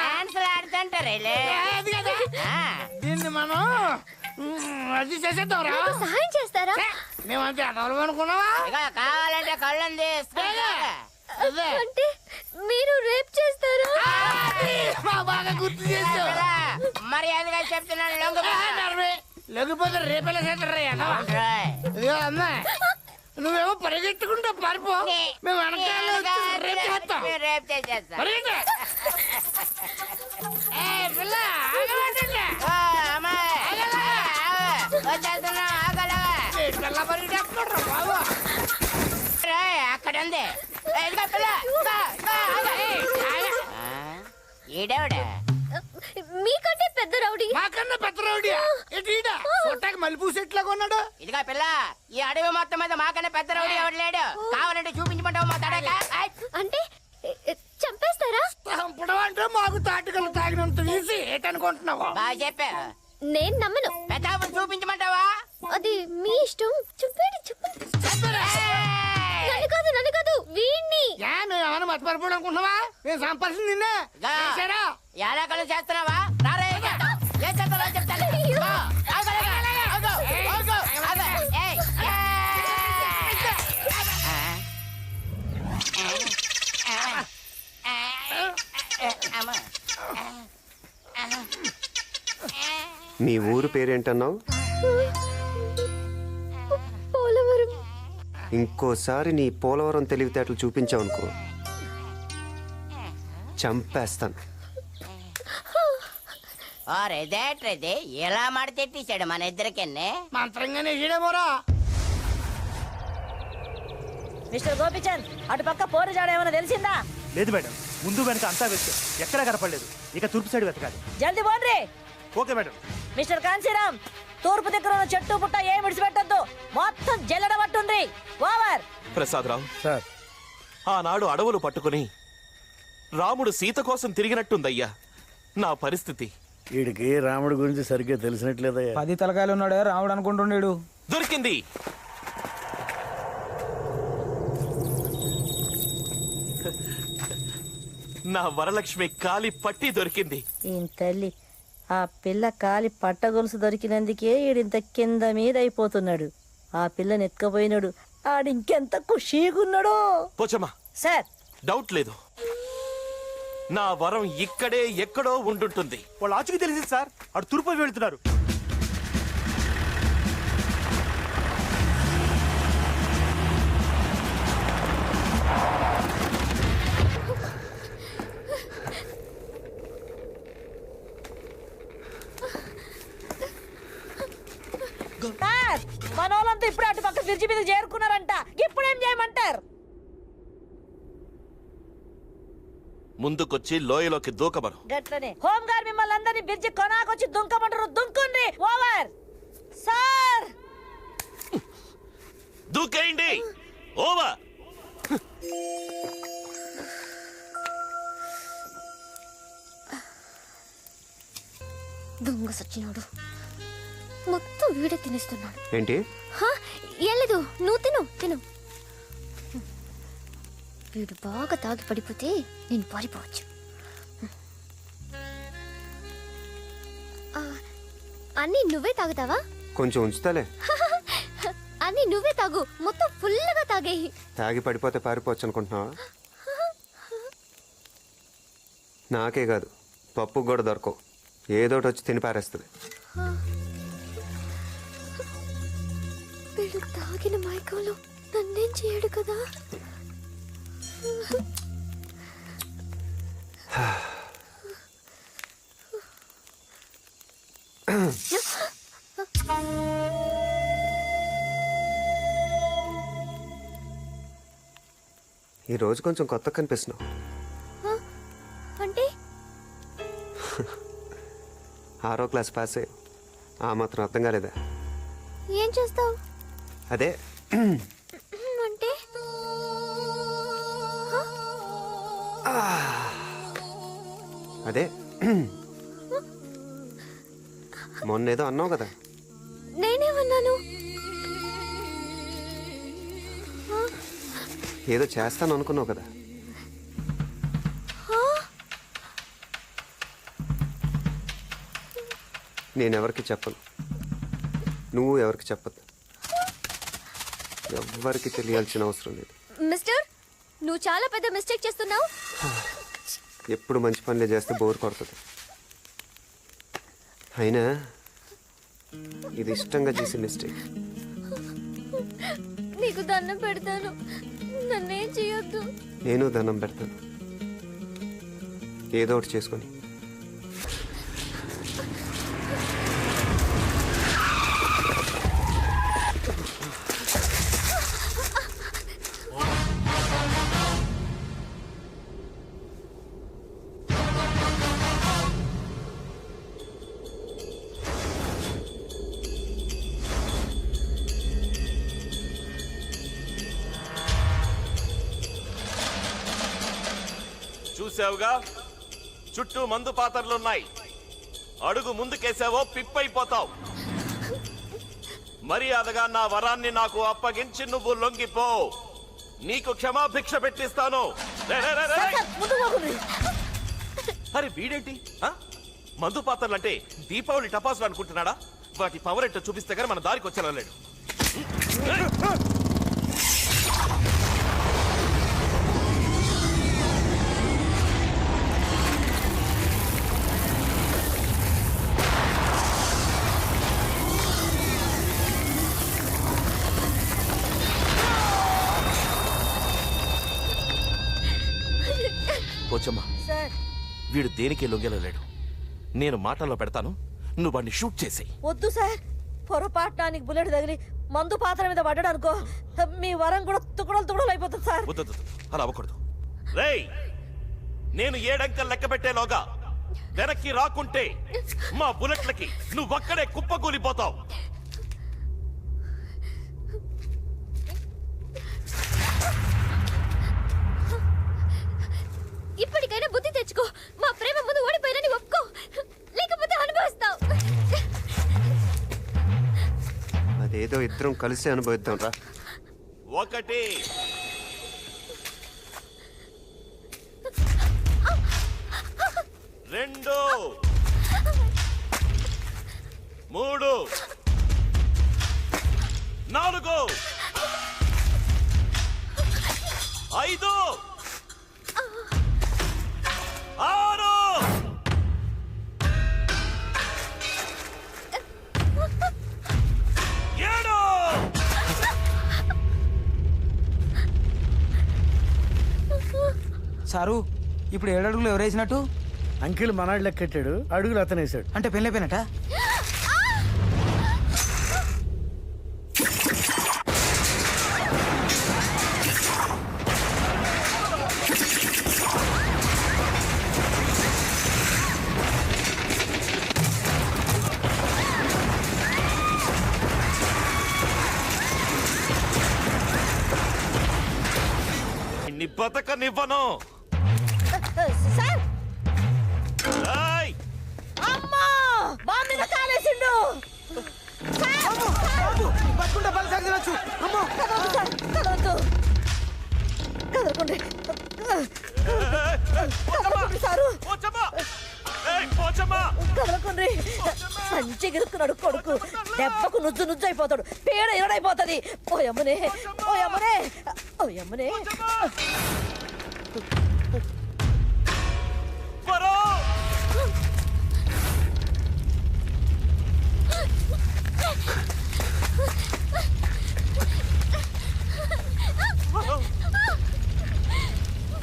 దీన్ని మనం అది చేసేద్దాంరా.
సహాయం చేస్తారా?
మేమంటే అడవులు అనుకున్నావా?
కావాలంటే కళ్ళని
అంటే మీరు రేప్ చేస్తారా?
బాగా గుర్తు చేస్తావు.
మర్యాదగా చెప్తున్నాను
లేకపోతే రేపెలా చేస్తారా? అమ్మా నువ్వేమో పరిగెత్తుకుంటా పారిపో, మేము వెనకాల వచ్చి రేపు చేస్తాం.
రేప్ చేసేస్తా.
పరిగెత్తు. పిల్ల ఆగమంటుంటే. పిల్ల పరిగెత్తుకుంటారా బాబు?
అక్కడ ఉంది ఈడేవిడే
మీకంటే పెద్ద రౌడీ.
మాకన్నా పెద్ద రౌడీ చూడటానికి మల్లెపూ సెట్లాగా ఉన్నాడు.
ఇదిగా పిల్ల, ఈ అడవి మొత్తం మీద మాకన్నా పెద్ద రౌడీ ఎవడు లేడు. కావాలంటే చూపించమంటావు మా తడక.
అంటే చంపేస్తారా?
చంపడం అంటే మాకు తాటికలు తాగినంత ఈజీ ఏంటనుకుంటున్నావు?
బాగా చెప్పా.
నేను నమ్మను.
పెద్ద చూపించమంటావా?
అది మీ ఇష్టం. చెప్పండి చెప్పండి. నన్ను కాదు వీణ్ణి.
మేమేమైనా మతపరిపోవడం అనుకుంటున్నావా? నేను సంపాదించింది నిన్నే.
ఏడాకలు చేస్తున్నావా? రారా ఏం చేస్తావో చెప్తాను.
మీ ఊరు పేరేంటన్నావు?
పోలవరం.
ఇంకోసారి నీ పోలవరం తెలివితేటలు చూపించావనుకో చంపేస్తాను.
రేదే ఎలా మడతెట్టేశాడు మన ఇద్దరికెన్నే.
మంత్రంగానే వేసాడేమోరా.
మిస్టర్ గోపిచంద్, అటు పక్క పోరు జాడ ఏమైనా తెలిసిందా?
లేదు మేడం, ముందు వెనక అంతా వెతికాం, ఎక్కడా కనపడలేదు. ఇక తూర్పు సైడ్ వెతకాలి.
జల్దీ పోండి.
Okay madam.
మిస్టర్ కాంశీరామ్, తూర్పు దగ్గర ఉన్న చెట్టు పుట్ట ఏం విడిచిపెట్టద్దు. మొత్తం జల్లడ పట్టుండ్రి. ఓవర్.
ప్రసాదరావు
సార్,
ఆనాడు అడవులు పట్టుకుని రాముడు సీత కోసం తిరిగినట్టుందయ్యా నా పరిస్థితి.
వీడికి రాముడి గురించి సరిగ్గా తెలిసినట్లేదయ్యా.
10 తలకాయలు ఉన్నాడే రాముడు అనుకుంటుండేడు.
దొరికింది. నా వరలక్ష్మి కాలి పట్టి దొరికింది.
ఈయన తల్లి, ఆ పిల్ల కాలి పట్టగొలుసు దొరికినందుకే ఈడింత కింద మీద అయిపోతున్నాడు. ఆ పిల్లని ఎత్తుకపోయినాడు. ఆడింకెంత ఖుషీగున్నాడో.
పోచమ్మా,
సార్,
డౌట్ లేదు, నా వరం ఇక్కడే ఎక్కడో ఉండుంటుంది.
వాళ్ళు ఆచుకి తెలిసింది సార్, అటు తూర్పు వెళ్తున్నారు.
సార్, మనోళ్ళంతా ఇప్పుడు అటు పక్క బ్రిడ్జి మీద చేరుకున్నారంట. ఇప్పుడేం చేయమంటారు?
ముందుకొచ్చి లోయలోకి దూకమను.
గట్లనే హోమ్ గార్డ్ మిమ్మల్ని అందరినీ బ్రిడ్జి కొనాకొచ్చి దుంకమంటారు. దుంకుండ్రి. ఓవర్. సార్,
దూకేయండి. ఓవర్.
దొంగ సచ్చినాడు. మొత్తం వీడే తినేస్తున్నాడు.
ఏంటి?
ఏం లేదు, నువ్వు తిను తిను. వీడు బాగా తాగి పడిపోతే నేను పారిపోవచ్చు. అన్నీ నువ్వే తాగుతావా?
కొంచెం ఉంచుతాలే.
అన్నీ నువ్వే తాగు. మొత్తం ఫుల్గా తాగేయి.
తాగి పడిపోతే పారిపోవచ్చు అనుకుంటున్నావా? నాకే కాదు, పప్పు కూడా దొరకవు. ఏదోటి వచ్చి తిని పారేస్తుంది.
వీడు తాగిన మైకంలో నన్నేం చేయడు కదా.
ఈ రోజు కొంచెం కొత్త కనిపిస్తున్నావు.
అంటే
6వ క్లాస్ పాస్ అయ్యి ఆ మాత్రం అర్థం కాలేదా?
ఏం చేస్తావు?
అదే
అంటే
అదే మొన్నేదో అన్నావు కదా.
నేనేమన్నాను?
ఏదో చేస్తాను అనుకున్నావు కదా. నేనెవరికి చెప్పను, నువ్వు ఎవరికి చెప్పద్దు. ఎవ్వరికి తెలియాల్సిన అవసరం లేదు.
మిస్టర్, నువ్వు చాలా పెద్ద మిస్టేక్ చేస్తున్నావు.
ఎప్పుడు మంచి పనులే చేస్తే బోర్ కొడుతుంది. అయినా ఇది ఇష్టంగా చేసే మిస్టేక్.
నీకు దండం పెడతాను, నన్నేం చేయొద్దు.
నేను దండం పెడతాను, ఏదో ఒకటి చేసుకొని.
చూసావుగా, చుట్టూ మందు పాత్రలున్నాయి. అడుగు ముందుకేసావో పిప్పైపోతావు. మర్యాదగా నా వరాన్ని నాకు అప్పగించి నువ్వు లొంగిపో. నీకు క్షమాభిక్ష పెట్టిస్తాను. అరే వీడేంటి మందు పాత్రలంటే దీపావళి టపాసులు అనుకుంటున్నాడా? వాటి పవర్ ఏంటో చూపిస్తే కానీ మన దారికి వచ్చేలా లేడు. పోచమ్మా, వీడు దేనికి లొంగేలా లేడు. నేను మాటల్లో పెడతాను, నువ్వు వాడిని షూట్ చేసి.
వద్దు సార్, పొరపాటానికి బుల్లెట్ తగిలి మందు పాత్ర మీద పడ్డాడు అనుకో, మీ వరం కూడా తుకుడలు అయిపోతుంది సార్.
వద్దు, అలా అవ్వకూడదు. రేయ్, నేను 7 అంకెలు లెక్క పెట్టేలోగా వెనక్కి రాకుంటే మా బుల్లెట్లకి నువ్వక్కడే కుప్పకూలిపోతావు.
ఇప్పటికైనా బుద్ధి తెచ్చుకో. మా ప్రేమ ముందు ఓడిపోయినని ఒప్పుకో, లేకపోతే అనుభవిస్తావు.
అదేదో ఇద్దరం కలిసి అనుభవిద్దాం రా.
1 2 3 4 5 6 7
సారు, ఇప్పుడు 7 అడుగులు ఎవరేసినట్టు?
అంకిల్ మనాడు లెక్కెట్టాడు, అడుగులు అతనేసాడు.
అంటే పెళ్ళైపోయినట్ట?
బతకనివ్వను.
అమ్మా, బాంబు మీద కాలేసిండు. కదలకండి సారు, కదలకండి. సంచి గిరుక్కున్నాడు కొడుకు, దెబ్బకు నుజ్జు అయిపోతాడు, పేడ ఎరడైపోతుంది. ఓయమ్మనే, ఓయమ్మనే, ఓయమ్మనే.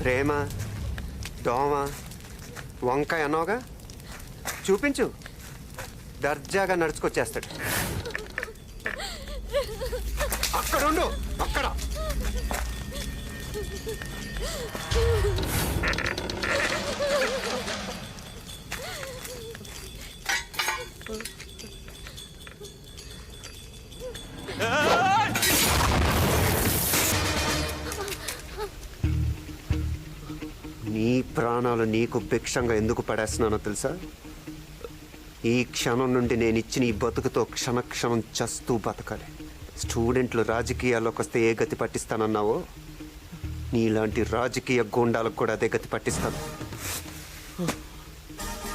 ప్రేమ, దోమ, వంకాయ అన్నావుగా, చూపించు. దర్జాగా నడుచుకొచ్చేస్తాడు. అక్కడుండు, అక్కడ. నీ ప్రాణాలు నీకు భిక్షంగా ఎందుకు పడేస్తున్నానో తెలుసా? ఈ క్షణం నుండి నేను ఇచ్చిన ఈ బతుకుతో క్షణక్షణం చస్తూ బతకాలి. స్టూడెంట్లు రాజకీయాల్లోకి వస్తే ఏ గతి పట్టిస్తానన్నావో, నీలాంటి రాజకీయ గూండాలకు కూడా అదే గతి పట్టిస్తాను.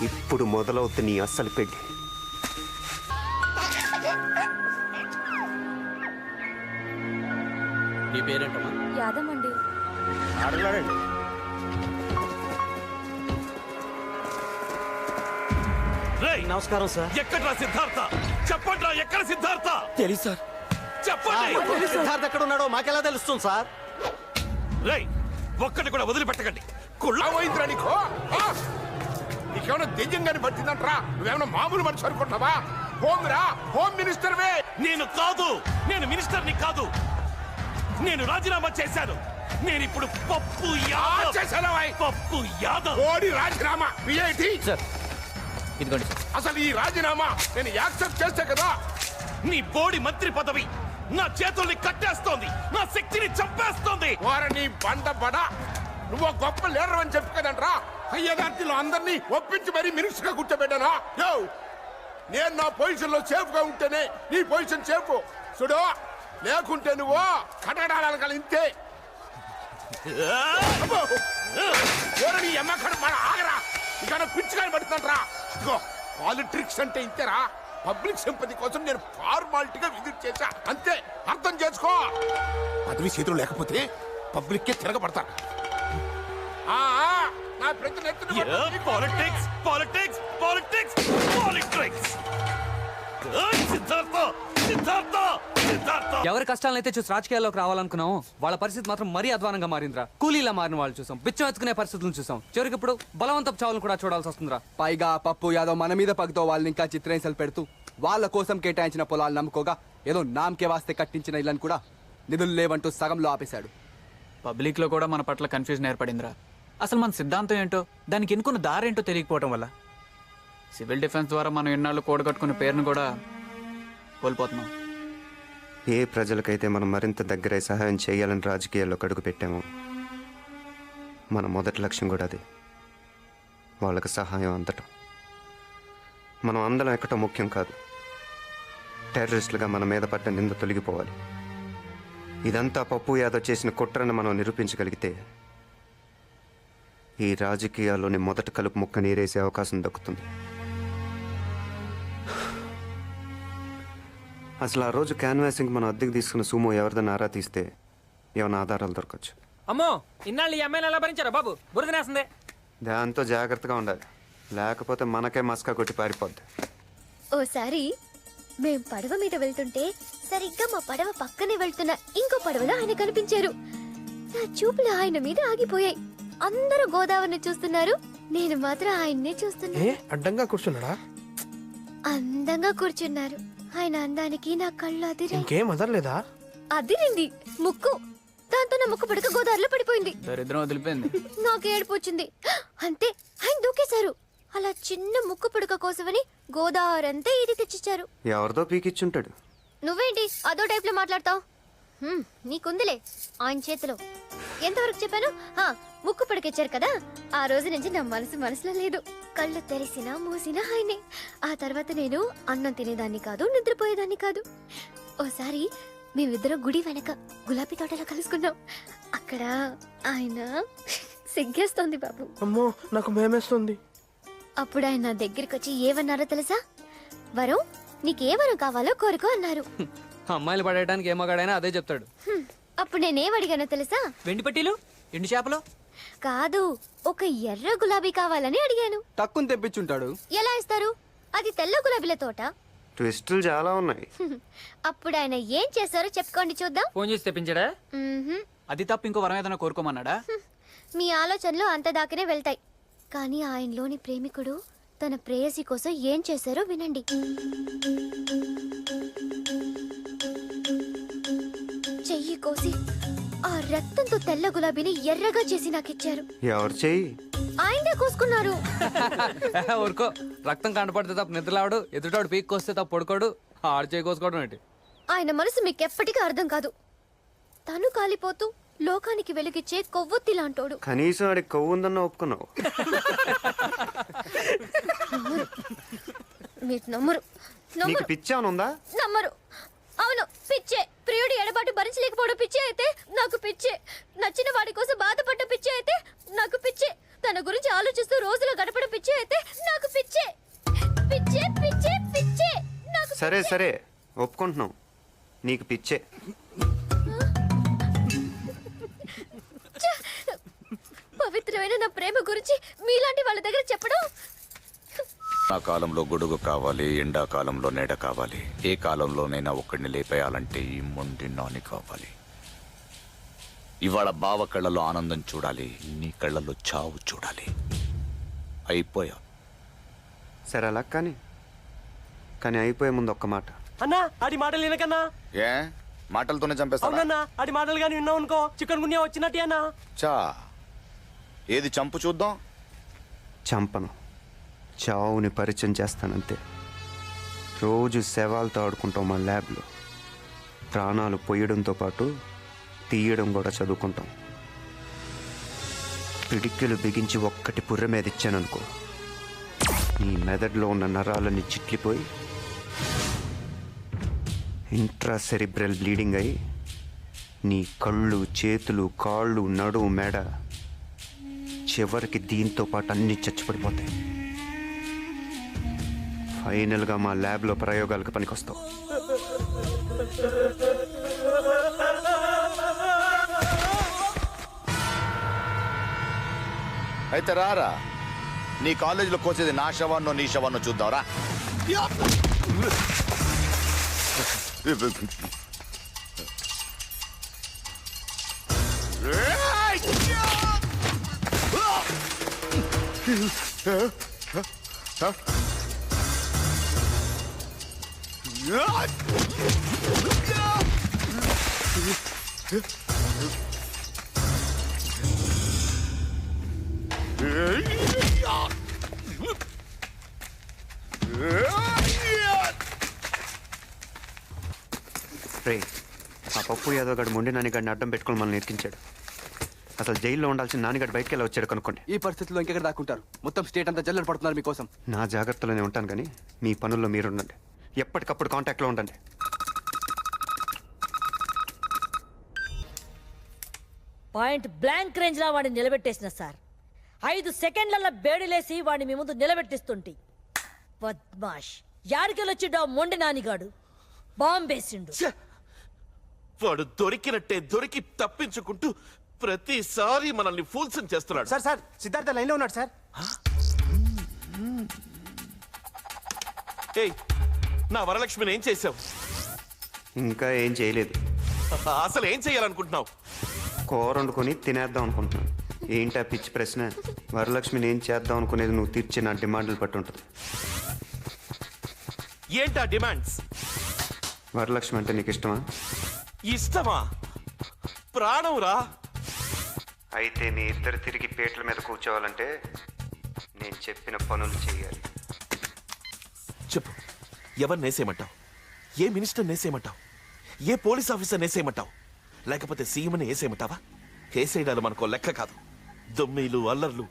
ఇప్పుడు మొదలవుతుంది నీ అస్సలు పెళ్లి.
నీ పేరేంటమ్మా?
యాదమండి.
ఆడలాడండి.
నమస్కారం సార్.
ఎక్కడ్రా సిద్ధార్థ? చెప్పండ్రా, ఎక్కడ సిద్ధార్థ?
తెలుసు సార్.
చెప్పండి.
సిద్ధార్థ్ ఎక్కడ ఉన్నాడో మాకెలా తెలుస్తుంది సార్?
రేయ్, ఒక్కటి కూడా వదిలిపెట్టకండి.
కుళ్ళమైందిరా నీకు? నీకేమైనా దెయ్యంగాని పట్టిందంటరా? నువ్వేమైనా మామూలు మనిషి అనుకుంటున్నావా? హోమ్ మినిస్టర్వే.
నేను కాదు, నేను మినిస్టర్ని కాదు. నేను రాజీనామా చేశాను. నేను ఇప్పుడు పప్పు యాదవ్. పప్పు యాదవ్.
ఓడి రాజీనామా విఐటి.
ఇదిగోండి సార్.
అసలు ఈ రాజీనామా నేను యాక్సెప్ట్ చేస్తే కదా.
నీ బోడి మంత్రి పదవి నా చేతుల్ని కట్టేస్తోంది, నా శక్తిని చంపేస్తోంది.
వారని బండబడ. నువ్వు గొప్ప లీడర్ అని చెప్పి కదంట్రా అయ్యగారిలో అందరినీ ఒప్పించి మరీ మినిస్టర్ గా కూర్చోబెట్టానా? యో, నేను నా పొజిషన్ లో సేఫ్ గా ఉంటేనే నీ పొజిషన్ సేఫ్. చూడు, లేకుంటే నువ్వు కట్టడాల ఇంతే. నీ ఎమ్మకడు మన ఆగరా. ఇక పిచ్చిగా పడుతుంటరా. ఇదిగో, పాలిటిక్స్ అంటే ఇంతేరా. పబ్లిక్ సింపతి కోసం నేను ఫార్మాలిటీగా విజిట్ చేశా, అంతే. అర్థం చేసుకో. పదవి చేతులు లేకపోతే పబ్లిక్ కే తిరగబడతారు. నా ప్రతి
politics politics politics politics. Siddhartha Siddhartha Siddhartha.
ఎవరి కష్టాలను అయితే చూసి రాజకీయాల్లోకి రావాలనుకున్నాము వాళ్ళ పరిస్థితి మాత్రం మరీ అధ్వానంగా మారిందిరా. కూలీలా మారిన వాళ్ళు చూసాం, బిచ్చం ఎత్తుకునే పరిస్థితులను చూసాం, చివరికి ఇప్పుడు బలవంతపు చావులను కూడా చూడాల్సి వస్తుందిరా.
పైగా పప్పు యాదవ్ మన మీద పగతో వాళ్ళని ఇంకా చిత్రహింసలు పెడుతూ వాళ్ళ కోసం కేటాయించిన పొలాలు నమ్ముకోగా ఏదో నామకే వాస్తే కట్టించిన ఇళ్ళని కూడా నిధులు లేవంటూ సగంలో ఆపేశాడు.
పబ్లిక్ లో కూడా మన పట్ల కన్ఫ్యూజన్ ఏర్పడిందిరా. అసలు మన సిద్ధాంతం ఏంటో, దానికి ఎన్నుకున్న దారేంటో తెలియకపోవడం వల్ల సివిల్ డిఫెన్స్ ద్వారా మనం ఎన్నాళ్ళు కూడగట్టుకున్న పేరును కూడా కోల్పోతున్నాం.
ఏ ప్రజలకైతే మనం మరింత దగ్గరై సహాయం చేయాలని రాజకీయాల్లో అడుగు పెట్టామో మన మొదటి లక్ష్యం కూడా అదే. వాళ్ళకి సహాయం అందటం. మనం అందరం ఎక్కటం ముఖ్యం కాదు. టెర్రరిస్టులుగా మన మీద పడ్డ నింద తొలగిపోవాలి. ఇదంతా పప్పు యాదవ్ చేసిన కుట్రను మనం నిరూపించగలిగితే ఈ రాజకీయాల్లోని మొదటి కలుపు ముక్క నీరేసే అవకాశం దక్కుతుంది. అసలు ఆ రోజు క్యాన్వాసింగ్ మనం అద్దెకి తీసుకున్న సుమో ఎవరిదని ఆరా తీస్తే ఏమైనా ఆధారాలు దొరకచ్చు.
అమ్మో, ఇన్నాళ్ళు ఈ అమ్మాయిని ఎలా భరించారా బాబు? బురదనేస్తుంది.
దాంతో జాగ్రత్తగా ఉండాలి, లేకపోతే మనకే మస్కా కొట్టి పారిపోద్ది.
ఓసారి మేం పడవ మీద వెళ్తుంటే సరిగ్గా మా పడవ పక్కనే వెళ్తున్న ఇంకో పడవలో ఆయన కనిపించారు. నా చూపులు ఆయన మీద ఆగిపోయాయి. అందరూ గోదావరిని చూస్తున్నారు, నేను మాత్రం ఆయన్నే చూస్తున్నా.
అడ్డంగా కూర్చున్నాడా?
అందంగా కూర్చున్నారు. ఆయన అందానికి నా కళ్ళు అదిరే.
ఇంకేం అదర్లేదా?
అదిరింది ముక్కు. దాంతో నా ముక్కు పడక గోదావరిలో పడిపోయింది.
దరిద్రం వదిలిపోయింది.
నాకు ఏడుపు వచ్చింది. అంతే, ఆయన దూకేశారు. అలా చిన్న ముక్కు పుడక కోసమని గోదావరి అంతా ఇది తెచ్చిచ్చారు.
ఎవరిదో పీకిచ్చుంటాడు.
నువ్వేంటి అదో టైప్ లో మాట్లాడతావు? నీకుందిలే ఆయన చేతిలో. ఎంతవరకు చెప్పాను? ముక్కు పడకిచ్చారు కదా, ఆ రోజు నుంచి నా మనసులో లేదు. కళ్ళు తెరిసినా మూసినా ఆయనే. ఆ తర్వాత నేను అన్నం తినేదాన్ని కాదు, నిద్రపోయేదాన్ని కాదు. ఓసారి మేమిద్దరం గుడి వెనక గులాబీ తోటలో కలుసుకున్నాం. అక్కడ ఆయన సిగ్గేస్తోంది బాబు.
అమ్మో, నాకు భయమేస్తుంది.
అప్పుడు ఆయన నా దగ్గరికి వచ్చి ఏమన్నారో తెలుసా? వరం, నీకే వరం కావాలో కోరుకో అన్నారు.
అమ్మాయిలు పడేయడానికి ఏ మగాడైనా అదే చెప్తాడు.
అప్పుడు నేనేం అడిగానో తెలుసా?
వెండి పట్టీలు, ఎండు చేపలు
కాదు, ఒక ఎర్ర గులాబీ కావాలని అడిగాను.
తక్కువ తెప్పించుంటాడు.
ఎలా ఇస్తారు? అది తెల్ల గులాబీల తోట.
ట్విస్టులు చాలా ఉన్నాయి.
అప్పుడు ఆయన ఏం చేశారో చెప్పుకోండి చూద్దాం.
ఫోన్ చేసి తెప్పించాడా?
అది తప్ప ఇంకో వరం ఏదైనా కోరుకోమన్నాడా?
మీ ఆలోచనలు అంత దాకానే వెళ్తాయి, కానీ ఆయనలోని ప్రేమికుడు తన ప్రేయసి కోసం ఏం చేశారో వినండి. చెయ్యి కోసి ఆ రక్తంతో తెల్ల గులాబీని ఎర్రగా చేసి నాకిచ్చారు.
ఎవరు చెయ్యి?
ఆయనే కోసుకున్నారు.
ఊరుకో, రక్తం కంటపడితే తప్ప నిద్రలాడు, ఎదుటాడు పీక్ కోస్తే తప్ప పడుకోడు, ఆడు చేయి కోసుకోవడం ఏంటి?
ఆయన మనసు మీకెప్పటికీ అర్థం కాదు. తను కాలిపోతూ లోకానికి వెలుగిచ్చే కొవ్వొత్తి లాంటోడు.
కనీసం ఆడికి కొవ్వు ఉందన్న ఒప్పుకున్నావు.
మీరు నమ్మరు.
నీకు పిచ్చానుందా?
నమ్మరు. అవును, పిచ్చే. ప్రియుడి ఎడబాటు భరించలేకపోవడం పిచ్చే అయితే నాకు పిచ్చే. నచ్చిన వాడి కోసం బాధపడ్డ పిచ్చే అయితే నాకు పిచ్చే. తన గురించి ఆలోచిస్తూ రోజులు గడపడం పిచ్చే అయితే నాకు పిచ్చే. పిచ్చే పిచ్చే పిచ్చే నాకు.
సరే సరే, ఒప్పుకుంటున్నాం, నీకు పిచ్చే.
పవిత్రమైన నా ప్రేమ గురించి మీలాంటి వాళ్ళ దగ్గర చెప్పడం.
కాలంలో గొడుగు కావాలి, ఎండాకాలంలో నీడ కావాలి. ఏ కాలంలోనైనా ఒక్కడిని లేపేయాలంటే ఈ మొండి నాని కావాలి. ఇవాళ బావ కళ్ళలో ఆనందం చూడాలి, నీ కళ్ళలో చావు చూడాలి. అయిపోయా.
సరే అలా కానీ అయిపోయే ముందు ఒక్క మాట.
అన్నా ఆడి మాటలు వినకన్నా.
ఏ మాటలతోనే చంపేస్తా?
అవునన్నా ఆడి మాటలు కానీ విన్నావు అనుకో చికెన్ గున్యా వచ్చినట్టే అన్నా.
చా ఏది చంపు చూద్దాం.
చంపను, చావుని పరిచయం చేస్తానంతే. రోజు శవాలతో ఆడుకుంటాం మా ల్యాబ్లో. ప్రాణాలు పొయ్యడంతో పాటు తీయడం కూడా చదువుకుంటాం. పిడికిలు బిగించి ఒక్కటి పుర్రె మీద ఇచ్చాననుకో, నీ మెదడులో ఉన్న నరాలన్నీ చిట్లిపోయి ఇంట్రాసెరిబ్రల్ బ్లీడింగ్ అయి నీ కళ్ళు, చేతులు, కాళ్ళు, నడుము, మెడ చివరికి దీంతో పాటు అన్నీ చచ్చిపడిపోతాయి. ఫైనల్గా మా ల్యాబ్లో ప్రయోగాలకు పనికొస్తావు.
అయితే రారా, నీ కాలేజీలో కోసేది నా శవాన్నో నీ శవాన్నో చూద్దాంరా.
రే, ఆ పప్పు యాదవ్ గడు మొండి నానిగాడిని అడ్డం పెట్టుకొని మనల్ని ఎక్కించాడు. అసలు జైల్లో ఉండాల్సిన నానిగాడు బయటకు వెళ్ళి వచ్చాడు కనుక్కోండి.
ఈ పరిస్థితుల్లో ఇంకెక్కడ దాక్కుంటారు? మొత్తం స్టేట్ అంతా జల్లెడ పడుతున్నారు మీకోసం.
నా జాగ్రత్తలోనే ఉంటాను, కానీ మీ పనుల్లో మీరు ఉండండి. ఎప్పటికప్పుడు కాంటాక్ట్లో ఉండండి.
పాయింట్ బ్లాంక్ రేంజ్ లా వాడిని నిలబెట్టేసిన సార్. 5 సెకండ్లలో బేడిలేసి వాడిని మీ ముందు నిలబెట్టిస్తుంటి. బద్మాష్ యాడికెళ్ళొచ్చిడ్డా మొండి నానిగాడు బాంబేసిండు.
వాడు దొరికినట్టే దొరికి తప్పించుకుంటూ ప్రతిసారి మనల్ని ఫూల్స్ చేస్తున్నాడు.
సార్ సార్ సిద్ధార్థ లైన్ లో ఉన్నాడు సార్.
ఏయ్, నా వరలక్ష్మిని ఏం చేసావు?
ఇంకా ఏం చేయలేదు.
అసలు ఏం చేయాలనుకుంటున్నావు?
కూర వండుకొని తినేద్దాం అనుకుంటున్నాను. ఏంటా పిచ్చి ప్రశ్న? వరలక్ష్మిని ఏం చేద్దాం అనుకునేది నువ్వు తీర్చే నా డిమాండ్లు పట్టి ఉంటుంది.
ఏంటా డిమాండ్స్?
వరలక్ష్మి అంటే నీకు ఇష్టమా?
ఇష్టమా? ప్రాణం రా.
అయితే మీ ఇద్దరు తిరిగి పేట్ల మీద కూర్చోవాలంటే నేను చెప్పిన పనులు చేయాలి.
చెప్పు, ఎవరిని వేసేయమంటావు? ఏ మినిస్టర్ వేసేయమంటావు? ఏ పోలీస్ ఆఫీసర్ వేసేయమంటావు? లేకపోతే సీఎంని వేసేయమంటావా? కేసేయడాలు మనకో లెక్క కాదు. దొమ్మీలు, అల్లర్లు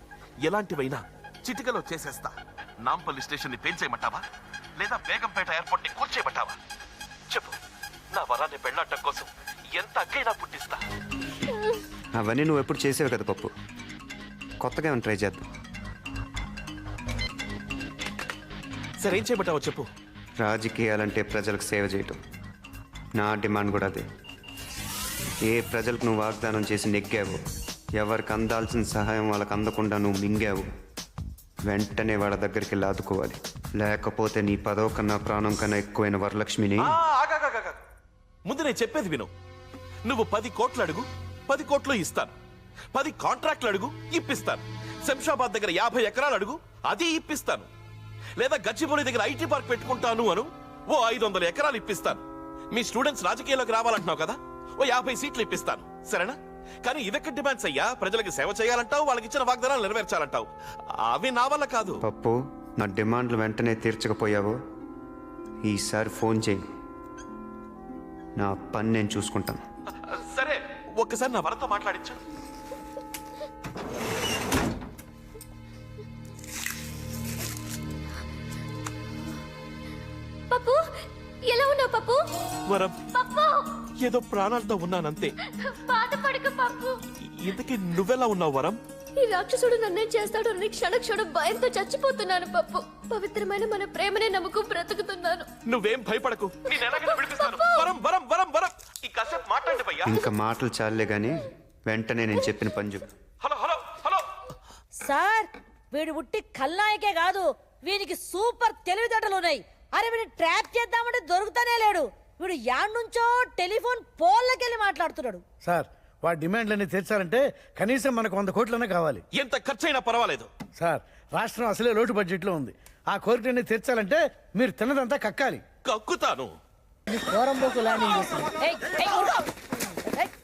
ఎలాంటివైనా చిటికలో చేసేస్తా. నాంపల్లి స్టేషన్ ని పేల్చేయమంటావా? లేదా బేగంపేట ఎయిర్పోర్ట్ ని కూల్చేయమంటావా? చెప్పు, నా వరాన్ని పెళ్ళాటం కోసం ఎంత అక్కైనా పుట్టిస్తా.
అవన్నీ నువ్వు ఎప్పుడు చేసేవి కదా పప్పు. కొత్తగా ఏమైనా ట్రై చేద్దాం.
సరే, ఏం చేయమంటావో చెప్పు.
రాజకీయాలంటే ప్రజలకు సేవ చేయటం. నా డిమాండ్ కూడా అదే. ఏ ప్రజలకు నువ్వు వాగ్దానం చేసి నెగ్గావు, ఎవరికి అందాల్సిన సహాయం వాళ్ళకి అందకుండా నువ్వు మింగావు, వెంటనే వాళ్ళ దగ్గరికి వెళ్ళి ఆదుకోవాలి. లేకపోతే నీ పదవ కన్నా ప్రాణం కన్నా ఎక్కువైన వరలక్ష్మిని.
ముందు నేను చెప్పేది విను. నువ్వు 10 కోట్లు అడుగు, 10 కోట్లు ఇస్తాను. 10 కాంట్రాక్ట్లు అడుగు, ఇప్పిస్తాను. శంషాబాద్ దగ్గర 50 ఎకరాలు అడుగు, అది ఇప్పిస్తాను. లేదా గచ్చిబౌలి దగ్గర ఐటీ పార్క్ పెట్టుకుంటాను అను, ఓ 500 ఎకరాలు ఇప్పిస్తాను. మీ స్టూడెంట్స్ రాజకీయాల్లోకి రావాలంటున్నావు కదా, ఓ 50 సీట్లు ఇప్పిస్తాను. సరేనా? కానీ ఇదెక్కడ డిమాండ్స్ అయ్యా? ప్రజలకు సేవ చేయాలంటావు, వాళ్ళకి ఇచ్చిన వాగ్దానాలు నెరవేర్చాలంటావు. అవి నా వల్ల కాదు.
పప్పు, నా డిమాండ్లు వెంటనే తీర్చకపోయావో ఈసారి ఫోన్ చేయి. నా పని నేను చూసుకుంటాను.
సరే, ఒక్కసారి నా వరతో మాట్లాడించు.
పప్పు, ఎలా ఉన్నావు పప్పు?
వరం,
పప్పు,
ఏదో ప్రాణాలతో ఉన్నానంతే.
బాధపడక పప్పు.
ఇంతకీ నువ్వెలా ఉన్నావు వరం?
ఈ రాక్షసుడు నన్నేం చేస్తాడు అని క్షణ క్షణం భయంతో చచ్చిపోతున్నాను పప్పు. పవిత్రమైన మన ప్రేమనే నమ్ముకు బ్రతుకుతున్నాను.
నువ్వేం భయపడకు, నేను ఎలాగైనా విడిపిస్తాను. వరం వరం వరం వరం, ఈ కాసేపు మాట్లాడండి భయ్యా.
ఇంకా మాటలు చాలే గాని వెంటనే నేను చెప్పిన పని చెప్పు.
హలో హలో హలో
సార్ వీడు ఉట్టి ఖల్నాయకే కాదు వీనికి సూపర్ తెలివితేటలు ఉన్నాయి. అరే వీడిని ట్రాప్ చేద్దామంటే దొరుకుతానే లేడు. వీడు యాడ్ నుంచో టెలిఫోన్ పోల్లకెళ్ళి మాట్లాడుతున్నాడు.
సార్ వాడి డిమాండ్లన్నీ తీర్చాలంటే కనీసం మనకు 100 కోట్లనే కావాలి.
ఎంత ఖర్చైనా పర్వాలేదు
సార్ రాష్ట్రం అసలే లోటు బడ్జెట్లో ఉంది. ఆ కోరికలన్నీ తీర్చాలంటే మీరు తిన్నదంతా కక్కాలి.
కక్కుతాను.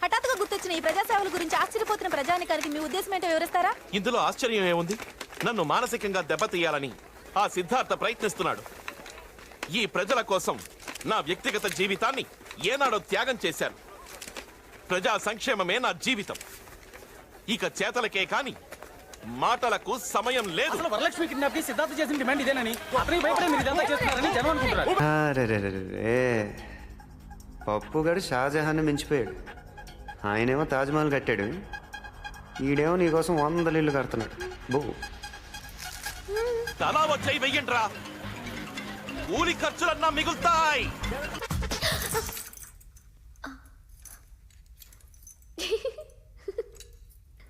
హఠాత్తుగా గుర్తొచ్చిన ఈ ప్రజాసేవల గురించి ఆశ్చర్యపోతున్న ప్రజానికానికి మీ ఉద్దేశం ఏంటో వివరిస్తారా?
ఇందులో ఆశ్చర్యం ఏముంది? నన్ను మానసికంగా దెబ్బతీయాలని ఆ సిద్ధార్థ ప్రయత్నిస్తున్నాడు. ఈ ప్రజల కోసం నా వ్యక్తిగత జీవితాన్ని ఏనాడో త్యాగం చేశాను. ప్రజా సంక్షేమమే నా జీవితం. ఇక చేతలకే కాని మాటలకు సమయం లేదు.
వరలక్ష్మి కిడ్నాప్ కి సిద్ధార్థ చేసిన డిమాండ్ ఇదేనని అతనికి భయపడే మీరు ఇదంతా చేస్తున్నారని జనం అనుకుంటారు.
పప్పుగాడు షాజహాన్ని మించిపోయాడు. ఆయనేమో తాజ్మహల్ కట్టాడు, ఈడేమో నీకోసం 100 ఇళ్ళు కడుతున్నాడు. బో
తలా వచ్చాయి వెయ్యండ్రా, కూలి ఖర్చులన్నా మిగులుతాయి.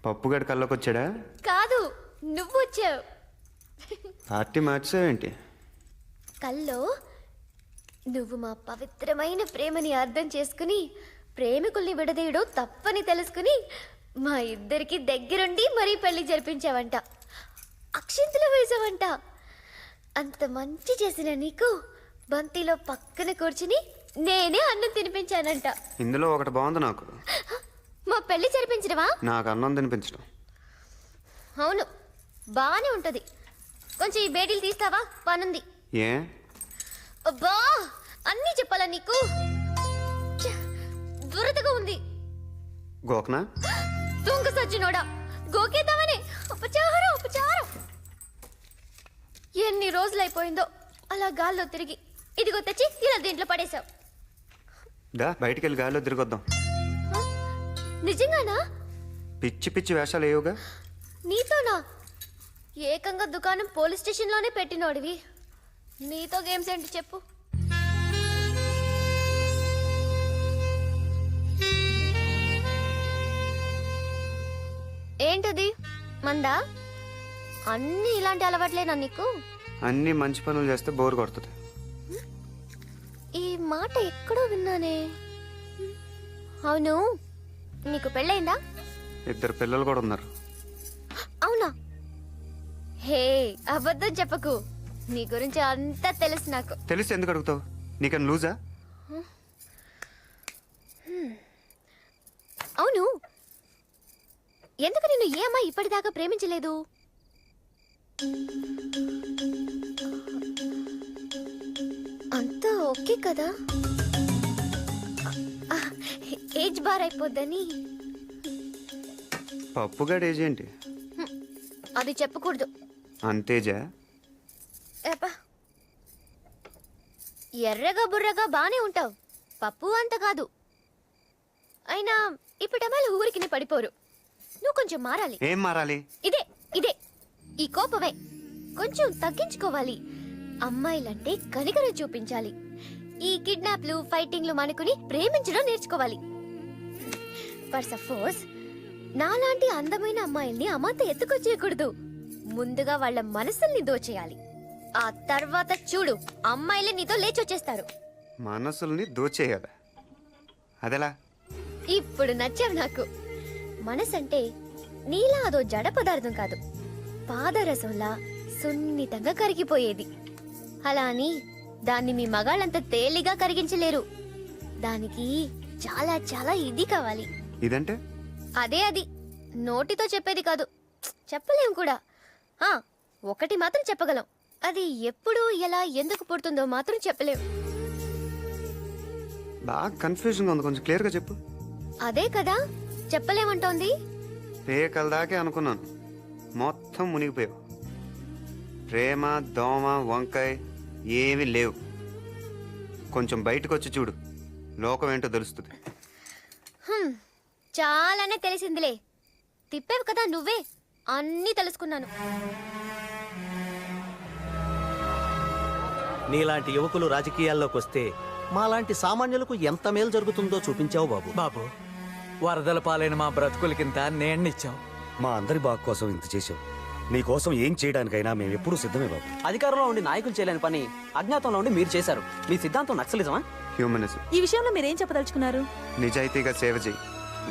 పప్పుగాడు కల్లోకి వచ్చాడా?
కాదు, నువ్వు వచ్చావు.
పార్టీ మార్చావేంటి?
కల్లో నువ్వు మా పవిత్రమైన ప్రేమని అర్థం చేసుకుని ప్రేమికుల్ని విడదీయడం తప్పని తెలుసుకుని మా ఇద్దరికి దగ్గరుండి మరీ పెళ్లి జరిపించావంట. అక్షింతలు వేసావంట. అంత మంచి చేసిన నీకు బంతిలో పక్కన కూర్చుని నేనే అన్నం తినిపించానంట.
ఇందులో ఒకటి బాగుంది నాకు.
మా పెళ్లి జరిపించడమా?
నాకు అన్నం తినిపించడం.
అవును, బాగానే ఉంటది. కొంచెం ఈ బేడీలు తీస్తావా? పనుంది.
ఏ?
అబ్బా, అన్నీ చెప్పాలా నీకు? దురదగా ఉంది.
గోకనా?
దొంగ సజ్జనోడా, గోకేద్దామని ఉపచారం ఉపచారం. ఎన్ని రోజులైపోయిందో అలా గాల్లో తిరిగి. ఇదిగో తెచ్చి ఇలా దీంట్లో పడేశావు.
దా బయటికి వెళ్ళి గాల్లో తిరిగొద్దాం.
నిజంగానా?
పిచ్చి పిచ్చి వేషాలు ఏవుగా.
నీతోనా? ఏకంగా దుకాణం పోలీస్ స్టేషన్లోనే పెట్టినోడివి. నీతో గేమ్స్ ఏంటి చెప్పు? ఏంటది? మందా? అన్నీ ఇలాంటి అలవాట్లేనా నీకు?
అన్ని మంచి పనులు చేస్తే బోర్ కొడుతుంది.
ఈ మాట ఎక్కడో విన్నానే. అవును, నీకు పెళ్ళైందా?
2 పిల్లలు కూడా ఉన్నారు.
అవునా? హే, అబద్ధం చెప్పకు. నీ గురించి అంతా తెలుసు నాకు.
తెలిసి ఎందుకు అడుగుతావు? నీకని లూజా?
అవును, ఎందుకు నిన్ను ఏ అమ్మాయి ఇప్పటిదాకా ప్రేమించలేదు? అంతా ఓకే కదా? ఏజ్ బార్ అయిపోద్దని.
పప్పుగాడు ఏజ్ ఏంటి?
అది చెప్పకూడదు.
అంతేజా?
ఏపా, ఎర్రగా బుర్రగా బానే ఉంటావు, పప్పు అంత కాదు. అయినా ఇప్పుడు అమ్మాయిలు ఊరికి పడిపోరు. నువ్వు కొంచెం మారాలి.
ఏం మారాలి?
ఇదే ఇదే ఈ కోపమే కొంచెం తగ్గించుకోవాలి. అమ్మాయిలంటే కనికరం చూపించాలి. ఈ కిడ్నాప్లు ఫైటింగ్లు మానుకుని ప్రేమించడం నేర్చుకోవాలి. ఫర్ సపోజ్ నాలాంటి అందమైన అమ్మాయిల్ని అమ్మాయితో ఎత్తుకొచ్చేయకూడదు. ముందుగా వాళ్ళ మనసుల్ని దోచేయాలి. ఆ తర్వాత చూడు, అమ్మాయిలే నీతో లేచొచ్చేస్తారు.
మనసుల్ని దోచేయాలి? అదెలా?
ఇప్పుడు నచ్చావు నాకు. మనసంటే నీలా అదో జడ పదార్థం కాదు, పాదరసంలా సున్నితంగా కరిగిపోయేది. అలా అని దాన్ని మీ మగాళ్ళంతా తేలిగా కరిగించలేరు. దానికి చాలా చాలా ఇది కావాలి.
ఇదంటే?
అదే అది. నోటితో చెప్పేది కాదు, చెప్పలేం కూడా. ఒకటి మాత్రం చెప్పగలం, అది ఎప్పుడు ఎలా ఎందుకు పుడుతుందో మాత్రం చెప్పలేం.
బాగా కన్ఫ్యూజన్గా ఉంది, కొంచెం క్లియర్గా చెప్పు.
అదే కదా చెప్పలేమంటోంది.
పేకల దాకే అనుకున్నాను, మొత్తం మునిగిపోయావు. ప్రేమ, దోమ, వంకాయ ఏమీ లేవు. కొంచెం బయటకు వచ్చి చూడు, లోకం ఏంటో తెలుస్తుంది.
చాలానే తెలిసిందిలే. తిప్పేవు కదా నువ్వే, అన్నీ తెలుసుకున్నాను.
నీలాంటి యువకులు రాజకీయాల్లోకి వస్తే మాలాంటి సామాన్యులకు ఎంత మేలు జరుగుతుందో చూపించావు బాబు.
బాబు, వరదల పాలైన మా బ్రతుకులకింత నేణ్ణిచ్చాం.
మా అందరి బాగు కోసం ఇంత చేసావు. మీకోసం ఏం చేయడానికైనా మేము ఎప్పుడూ సిద్ధమే బాబు.
అధికారంలో ఉండి నాయకులు చేయలేని పని అజ్ఞాతంలో ఉండి మీరు చేశారు. మీ సిద్ధాంతం నక్సలిజమా?
హ్యూమనిజం.
ఈ విషయంలో మీరేం చెప్పదలుచుకున్నారు?
నిజాయితీగా సేవ చేయి,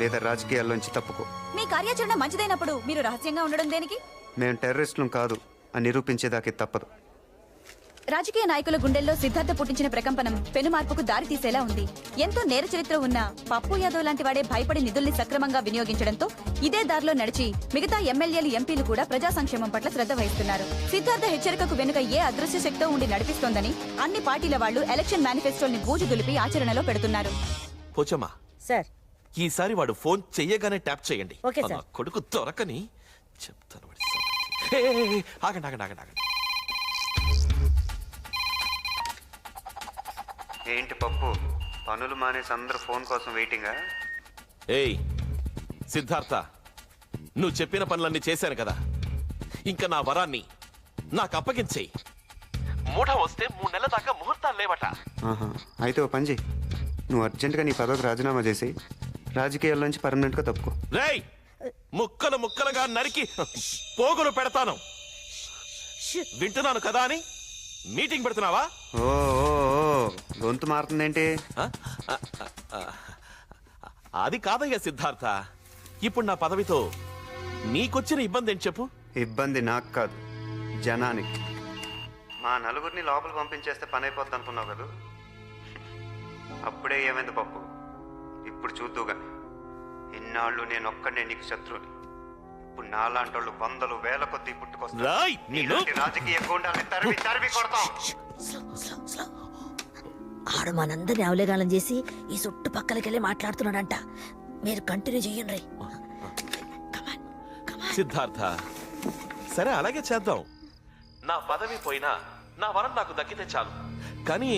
లేదా రాజకీయాల్లోంచి తప్పుకో.
మీ కార్యాచరణ మంచిదైనప్పుడు మీరు రహస్యంగా ఉండడం దేనికి?
మేము టెర్రరిస్టులం కాదు అని నిరూపించేదాకే తప్పదు.
రాజకీయ నాయకుల గుండెల్లో సిద్ధార్థ పుట్టించిన ప్రకంపనం పెను మార్పుకు దారి తీసేలా ఉంది. ఎంతో నేర చరిత్ర ఉన్న పప్పు యాదవ్ లాంటి వాడే భయపడి నిధుల్ని సక్రమంగా వినియోగించడంతో ఇదే దారిలో నడిచి మిగతా ఎమ్మెల్యేలు, ఎంపీలు కూడా ప్రజా సంక్షేమం పట్ల శ్రద్ధ వహిస్తున్నారు. సిద్ధార్థ హెచ్చరికకు వెనుక ఏ అదృశ్య శక్తో ఉండి నడిపిస్తోందని అన్ని పార్టీల వాళ్లు ఎలక్షన్ మేనిఫెస్టోల్ని బూజు దులిపి ఆచరణలో పెడుతున్నారు.
పోచమ్మా,
సార్
ఈసారి వాడు ఫోన్ చెయ్యగానే ట్యాప్ చేయండి.
Okay sir.
నా కొడుకు దొరకని చెప్తాను వాడి సంగతి. ఏ, ఆగండి ఆగండి ఆగండి ఆగండి.
ఏంటి పప్పు, పనులు మానేసి అందరూ ఫోన్ కోసం వెయిటింగా?
ఏయ్ సిద్ధార్థ, నువ్వు చెప్పిన పనులన్నీ చేశాను కదా, ఇంకా నా వరాన్ని నాకు అప్పగించేయి. మూఢ వస్తే 3 నెలల దాకా ముహూర్తాలు లేవట.
అయితే ఓ పని చెయ్యి, నువ్వు అర్జెంటుగా నీ పదవికి రాజీనామా చేసి రాజకీయాల్లోంచి పర్మనెంట్గా తప్పుకో.
రేయ్, ముక్కలు ముక్కలుగా నరికి పోగులు పెడతాను. వింటున్నాను కదా అని మీటింగ్ పెడుతున్నావా?
ఓ గొంతు మారుతుందేంటి?
అది కాదయ్యా సిద్ధార్థ, ఇప్పుడు నా పదవితో నీకొచ్చిన ఇబ్బంది ఏంటి చెప్పు?
ఇబ్బంది నాకు కాదు, జనానికి. మా నలుగురిని లోపల పంపించేస్తే పని అయిపోద్ది అనుకున్నావు కదా, అప్పుడే ఏమైంది పప్పు. ఇప్పుడు చూద్దుగా, ఇన్నాళ్ళు నేను ఒక్కడే నీకు శత్రువుని. ఇప్పుడు నాలాంటి వాళ్ళు 100,000 వేల కొద్ది పుట్టుకొస్తారు. రాజకీయ గూండాల్ని తరిమి తరిమి కొడతాం.
ఆడు మనందరినీ అవలేగాలం చేసి ఈ చుట్టుపక్కలకెళ్ళి మాట్లాడుతున్నాడంట. మీరు కంటిన్యూ చెయ్యండి.
సిద్ధార్థ, సరే అలాగే చేద్దాం. నా పదవి పోయినా నా వరం నాకు దక్కితే చాలు. కానీ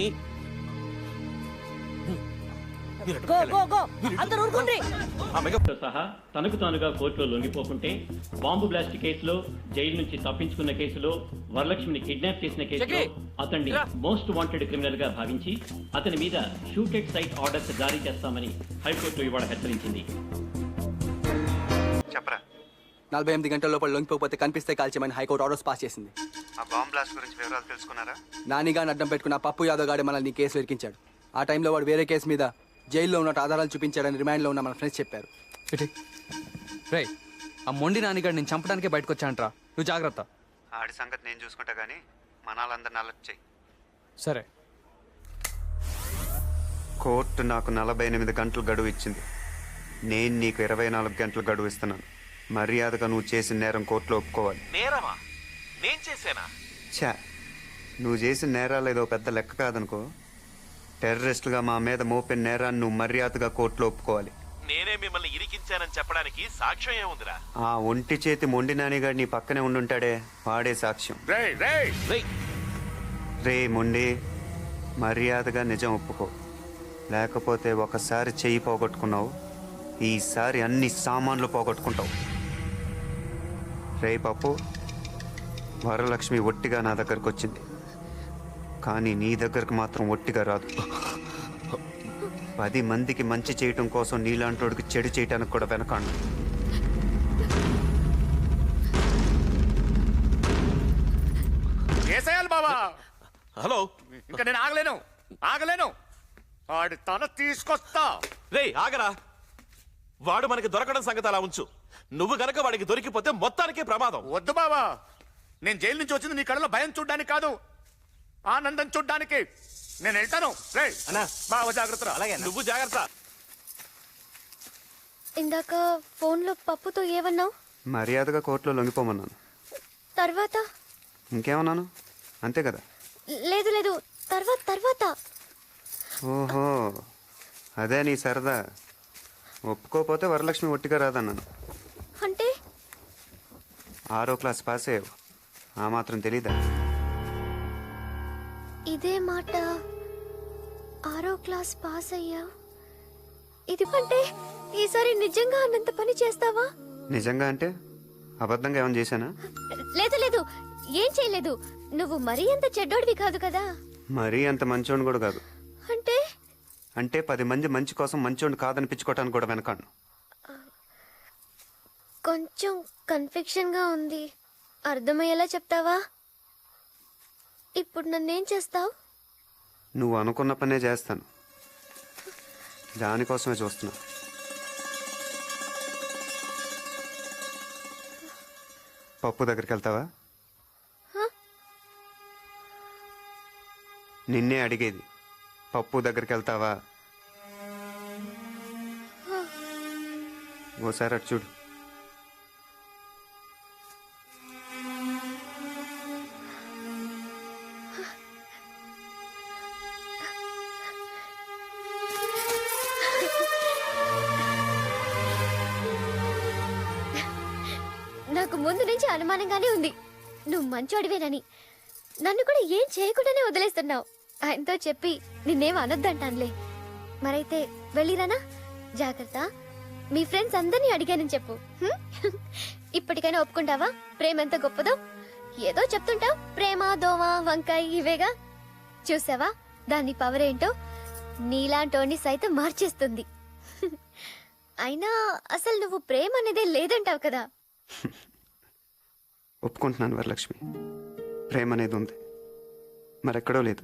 సహా తనకు తానుగా కోర్టులో లొంగిపోకుంటే, బాంబు బ్లాస్ట్ కేసులో జైలు నుంచి తప్పించుకున్న కేసులో, వరలక్ష్మిని కిడ్నాప్ చేసిన కేసులో అతన్ని మోస్ట్ వాంటెడ్ క్రిమినల్ గా భావించి అతని మీద షూటెడ్ సైట్ ఆర్డర్స్ జారీ చేస్తామని హైకోర్టు ఇవాళ హెచ్చరించింది.
చెప్పరా,
48 గంటల లోపల లొంగిపోతే కనిపిస్తే కాల్చేమని హైకోర్టు ఆర్డర్స్ పాస్ చేసింది.
ఆ బాంబ్ బ్లాస్ట్ గురించి వివరాలు తెలుసుకున్నారా?
నానిగాని అడ్డం పెట్టుకున్న పప్పు యాదవ్ గాడే మనల్ని కేసు ఇరికించాడు. ఆ టైంలో వాడు వేరే కేసు మీద జైల్లో ఉన్నట్టు ఆధారాలు చూపించాడని రిమాండ్లో ఉన్న మన ఫ్రెండ్స్ చెప్పారు.
రే, ఆ మొండి నానిగాడు నేను చంపడానికే బయటకు వచ్చానంట్రా. నువ్వు జాగ్రత్త.
ఆడి సంగతి నేను చూసుకుంటా గానీ మనాలందరిని అలర్ట్ చెయ్యి.
సరే.
కోర్టు నాకు 48 గంటలు గడువు ఇచ్చింది. నేను నీకు 24 గంటలు గడువు ఇస్తున్నాను. మర్యాదగా నువ్వు చేసిన నేరం కోర్టులో ఒప్పుకోవాలి.
నేరమా? నేను చేశానా?
ఛా, నువ్వు చేసిన నేరాలు ఏదో పెద్ద లెక్క కాదనుకో. టెర్రరిస్టులుగా మా మీద మోపిన నేరాన్ని నువ్వు మర్యాదగా కోర్టులో ఒప్పుకోవాలి.
నేనే మిమ్మల్ని ఇరికించానని చెప్పడానికి సాక్ష్యం ఏముందిరా?
ఆ ఒంటి చేతి మొండి నానిగాడు నీ పక్కనే ఉండుంటాడే, వాడే సాక్ష్యం. రే మొండి, మర్యాదగా నిజం ఒప్పుకో, లేకపోతే ఒకసారి చెయ్యి పోగొట్టుకున్నావు, ఈసారి అన్ని సామాన్లు పోగొట్టుకుంటావు. రే పప్పు, వరలక్ష్మి ఒట్టిగా నా దగ్గరకు వచ్చింది, కానీ నీ దగ్గరకు మాత్రం ఒట్టిగా రాదు. 10 మందికి మంచి చేయటం కోసం నీలాంటోడికి చెడు చేయటానికి కూడా వెనకాడు.
బాబా,
హలో.
ఇంకా నేను ఆగలేను. వాడి తల తీసుకొస్తా.
రే ఆగరా, వాడు మనకి దొరకడం సంగతి అలా ఉంచు. నువ్వు గనక వాడికి దొరికిపోతే మొత్తానికే ప్రమాదం.
వద్దు బాబా, నేను జైలు నుంచి వచ్చింది నీ కళ్ళలో భయం చూడ్డానికి కాదు, ఆనందం చూడ్డానికి. నేను వెళ్తాను. బావ జాగ్రత్త.
అలాగే, నువ్వు జాగ్రత్త.
ఇందాక ఫోన్లో పప్పుతో ఏమన్నావు?
మర్యాదగా కోర్టులో లొంగిపోమన్నాను.
తర్వాత
ఇంకేమన్నాను? అంతే కదా.
లేదు లేదు, తర్వాత
ఓహో, అదే నీ సరదా. ఒప్పుకోపోతే వరలక్ష్మి ఒట్టిగా రాదన్నాను.
అంటే
6వ క్లాస్ పాస్ అయ్యావు, ఆ మాత్రం తెలీదా?
ఇదే మాట 6వ క్లాస్ పాస్ అయ్యావు. ఇది అంటే ఈసారి నిజంగా అన్నంత పని చేస్తావా?
నిజంగా అంటే అబద్ధంగా ఏమైనా చేశానా?
లేదు లేదు, ఏం చేయలేదు. నువ్వు మరీ అంత చెడ్డోడివి కాదు కదా.
మరీ అంత మంచోడు కూడా కాదు.
అంటే
10 మంది మంచి కోసం మంచోడు కాదనిపించుకోవటానికి కూడా వెనకాను.
కొంచెం కన్ఫ్యూషన్ గా ఉంది. అర్థమయ్యేలా చెప్తావా? ఇప్పుడు నన్నేం చేస్తావు?
నువ్వు అనుకున్న పనే చేస్తాను. దానికోసమే చూస్తున్నా. పప్పు దగ్గరికి వెళ్తావా? నిన్నే అడిగేది. పప్పు దగ్గరికి వెళ్తావా? ఓసారి అటు చూడు.
నాకు ముందు నుంచి అనుమానంగానే ఉంది నువ్వు మంచోడివేనని. నన్ను కూడా ఏం చేయకుండానే వదిలేస్తున్నావు. ఆయనతో చెప్పి నిన్నేం అనొద్దంటానులే. మరైతే వెళ్ళిరానా? జాగ్రత్త. మీ ఫ్రెండ్స్ అందరినీ అడిగానని చెప్పు. ఇప్పటికైనా ఒప్పుకుంటావా ప్రేమ ఎంత గొప్పదో? ఏదో చెప్తుంటావు, ప్రేమ, దోమ, వంకాయ ఇవేగా. చూసావా దాని పవర్ ఏంటో? నీలాంటోని సైతం మార్చేస్తుంది. అయినా అసలు నువ్వు ప్రేమ అనేదే లేదంటావు కదా.
ఒప్పుకుంటున్నాను వరలక్ష్మి, ప్రేమ అనేది ఉంది. మరెక్కడో లేదు,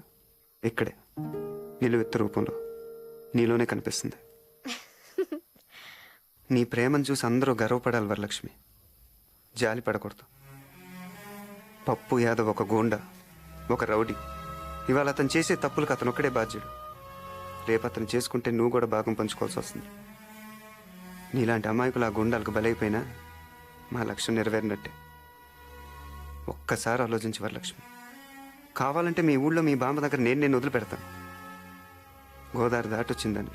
ఇక్కడే నిలువెత్తు రూపంలో నీలోనే కనిపిస్తుంది. నీ ప్రేమను చూసి అందరూ గర్వపడాలి వరలక్ష్మి, జాలి పడకూడదు. పప్పు యాదవ్ ఒక గోండా, ఒక రౌడీ. ఇవాళ అతను చేసే తప్పులకు అతను ఒక్కడే బాధ్యుడు. రేపు అతను చేసుకుంటే నువ్వు కూడా భాగం పంచుకోవాల్సి వస్తుంది. నీలాంటి అమాయకులు ఆ గుండాలకు బలైపోయినా మా లక్ష్యం నెరవేరినట్టే. ఒక్కసారి ఆలోచించి వరలక్ష్మి. కావాలంటే మీ ఊళ్ళో మీ బామ్మ దగ్గర నేను వదిలిపెడతాను. గోదావరి దాటొచ్చిందని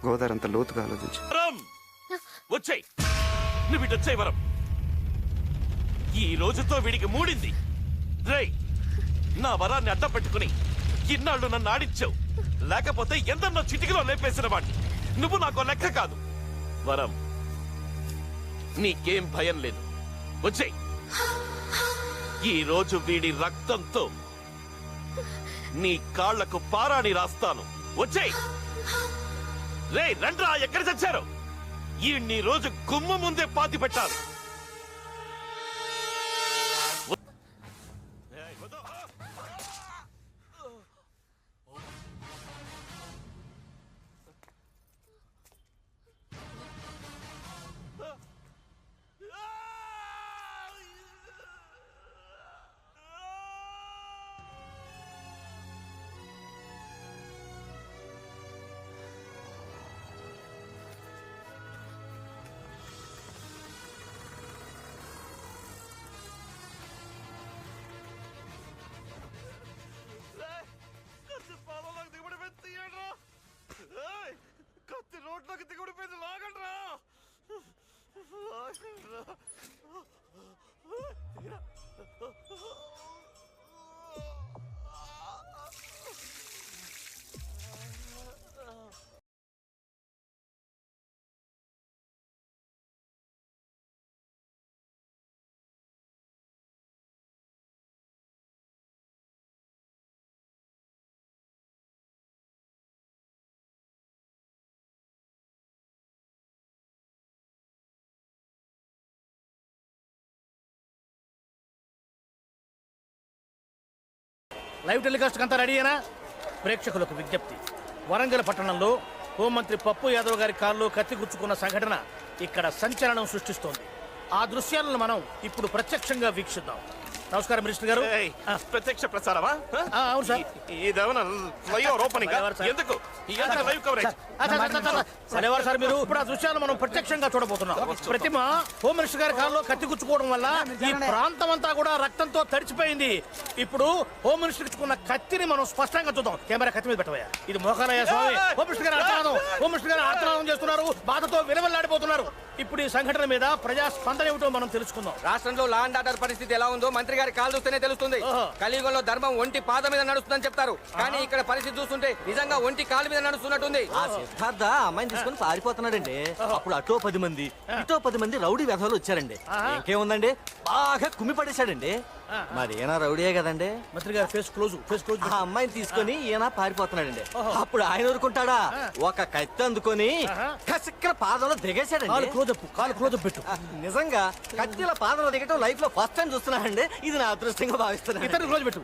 గోదావరి అంత లోతుగా ఆలోచించు.
వచ్చాయి, నువ్వు ఇటు వచ్చాయి వరం. ఈ రోజుతో వీడికి మూడింది. రేయ్, నా వరాన్ని అడ్డం పెట్టుకుని ఇన్నాళ్ళు నన్ను ఆడించావు. లేకపోతే ఎందన్నో చిటికలో లేపేసిన వాడిని. నువ్వు నాకు లెక్క కాదు. వరం, నీకేం భయం లేదు. వచ్చాయి. ఈ రోజు వీడి రక్తంతో నీ కాళ్లకు పారాణి రాస్తాను. వచ్చాయి. రే రండ్రా, ఎక్కడ చచ్చారు? ఈ రోజు గుమ్మ ముందే పాతి పెట్టాలి. కత్తి రోడ్లోకి దిగుడిపోయింది. లాగండ్రా.
లైవ్ టెలికాస్ట్ అంతా రెడీయేనా? ప్రేక్షకులకు విజ్ఞప్తి. వరంగల్ పట్టణంలో హోంమంత్రి పప్పు యాదవ్ గారి కారులో కత్తి గుచ్చుకున్న సంఘటన ఇక్కడ సంచలనం సృష్టిస్తోంది. ఆ దృశ్యాలను మనం ఇప్పుడు ప్రత్యక్షంగా వీక్షిద్దాం. నమస్కారం మినిస్టర్ గారు.
ప్రత్యక్ష ప్రసారమా?
అవును సార్.
ఇదేమన్నా లైవ్ ఓపెనింగ్? ఎందుకు లైవ్ కవరేజ్?
సరేవారు సార్, మీరు ఇప్పుడు ఆ దృశ్యాలు మనం ప్రత్యక్షంగా చూడబోతున్నాం. ప్రతిమ హోమ్ మినిస్టర్ గారి కారులో కత్తి గుచ్చుకోవడం వల్ల ఈ ప్రాంతం అంతా కూడా రక్తంతో తడిచిపోయింది. ఇప్పుడు హోమ్ మినిస్టర్ ఇచ్చుకున్న కత్తిని మనం స్పష్టంగా చూద్దాం. కెమెరా కత్తి మీద పెట్టవయ్యా. ఇది మోకాలయ్య స్వామి. హోమ్ మినిస్టర్ గారు ఆర్తనాదం, హోమ్ మినిస్టర్ గారు ఆర్తనాదం చేస్తున్నారు. బాధతో విలవెల్లాడిపోతున్నారు. ఇప్పుడు ఈ సంఘటన మీద ప్రజా స్పందన ఏమిటో మనం తెలుసుకుందాం.
రాష్ట్రంలో లా అండ్ ఆర్డర్ పరిస్థితి ఎలా ఉందో మంత్రి గారి కాలు చూస్తేనే తెలుస్తుంది. కలియుగంలో ధర్మం ఒంటి పాద మీద నడుస్తుందని చెప్తారు, కానీ ఇక్కడ పరిస్థితి చూస్తుంటే నిజంగా ఒంటి కాలు మీద నడుస్తున్నట్టుంది.
ఆ సిద్ధార్థ అమ్మాయిని తీసుకుని పారిపోతున్నాడండి. అప్పుడు అటో 10 మంది ఇటో 10 మంది రౌడీ వ్యధలు వచ్చారండి. ఇంకేముందండి, బాగా కుమ్మి పడేశాడండి. మరి ఈయన రౌడీయే కదండి.
మంత్రి గారు ఫేస్ క్లోజ్.
ఆ అమ్మాయిని తీసుకొని ఈయన పారిపోతున్నాడండి. అప్పుడు ఆయన ఊరుకుంటాడా? ఒక కత్తి అందుకొని కసిక్కిన పాదంలో దిగేశాడండి.
కాలు క్లోజ్ పెట్టు.
నిజంగా కత్తిల పాదంలో దిగటం లైఫ్ లో ఫస్ట్ టైం చూస్తున్నానండి. ఇది నా అదృష్టంగా భావిస్తున్నాను.
ఇతను క్లోజ్ పెట్టు.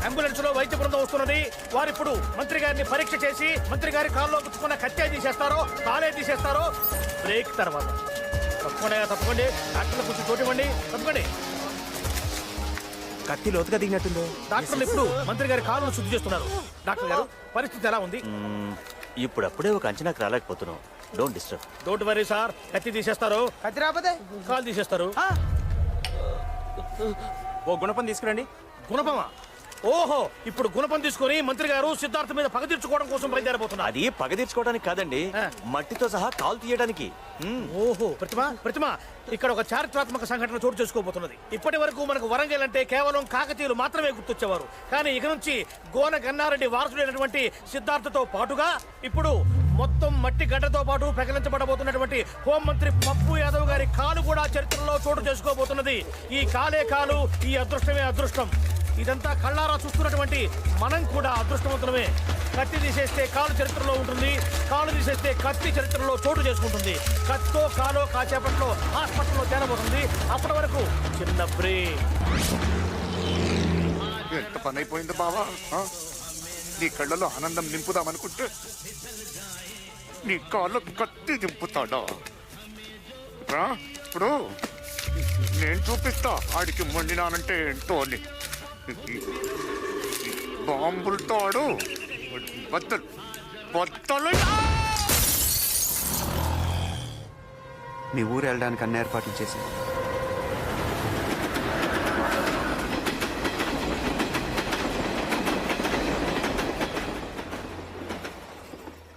అంబులెన్స్ లో వైద్య బృందం వస్తున్నది. వారిప్పుడు మంత్రి గారిని పరీక్ష చేసి మంత్రి గారి కాల్లో గుచ్చుకున్న కత్తే తీసేస్తారో కాలే తీసేస్తారో బ్రేక్ తర్వాత. తప్పకుండా డాక్టర్లు కొంచెం చోటివ్వండి. తప్పకండి.
కత్తి లోతుగా దిగినట్టుంది.
డాక్టర్లు ఇప్పుడు మంత్రి గారి కాళ్ళను శుద్ధి చేస్తున్నారు. డాక్టర్ గారు పరిస్థితి ఎలా ఉంది?
ఇప్పుడప్పుడే ఒక అంచనాకు రాలేకపోతున్నాం. Don't disturb.
Don't worry sir. కత్తి తీసేస్తారు,
కత్తి రాకపోతే
కాలు తీసేస్తారు.
ఓ గుణపం తీసుకురండి.
గుణపమా? ఓహో, ఇప్పుడు గుణపం తీసుకొని మంత్రి గారు సిద్ధార్థ మీద పగ తీర్చుకోవడం కోసం బయలుదేరబోతున్నారు.
అది పగ తీర్చుకోవడానికి కాదండి, మట్టితో సహా కాలు తీయడానికి.
ఓహో, ప్రతిమ ఇక్కడ ఒక చారిత్రాత్మక సంఘటన చోటు చేసుకోబోతున్నది. ఇప్పటి వరకు మనకు వరంగల్ అంటే కేవలం కాకతీయులు మాత్రమే గుర్తొచ్చేవారు. కానీ ఇక నుంచి గోన గన్నారెడ్డి వారసుడైనటువంటి సిద్ధార్థతో పాటుగా ఇప్పుడు మొత్తం మట్టి గడ్డతో పాటు పెకలించబడబోతున్నటువంటి హోంమంత్రి పప్పు యాదవ్ గారి కాలు కూడా చరిత్రలో చోటు చేసుకోబోతున్నది. ఈ కాలే కాలు, ఈ అదృష్టమే అదృష్టం. ఇదంతా కళ్ళారా చూస్తున్నటువంటి మనం కూడా అదృష్టవంతులమే. కత్తి తీసేస్తే కాలు చరిత్రలో ఉంటుంది, కాలు తీసేస్తే కత్తి చరిత్రలో చోటు చేసుకుంటుంది. కత్తో కాలో కాసేపట్లో హాస్పిటల్లో చేరబోతుంది. అప్పటి వరకు చిన్న బ్రేక్.
ఎంత పని అయిపోయింది బావా. నీ కళ్ళలో ఆనందం నింపుదామనుకుంటే నీ కాళ్ళు కత్తి దింపుతాడా? ఇప్పుడు నేను చూపిస్తా ఆడికి మొండినానంటే ఏంటో అని. బాంబులతో ఆడు బద్దలు.
మీ ఊరు వెళ్ళడానికి అన్ని ఏర్పాట్లు చేసింది.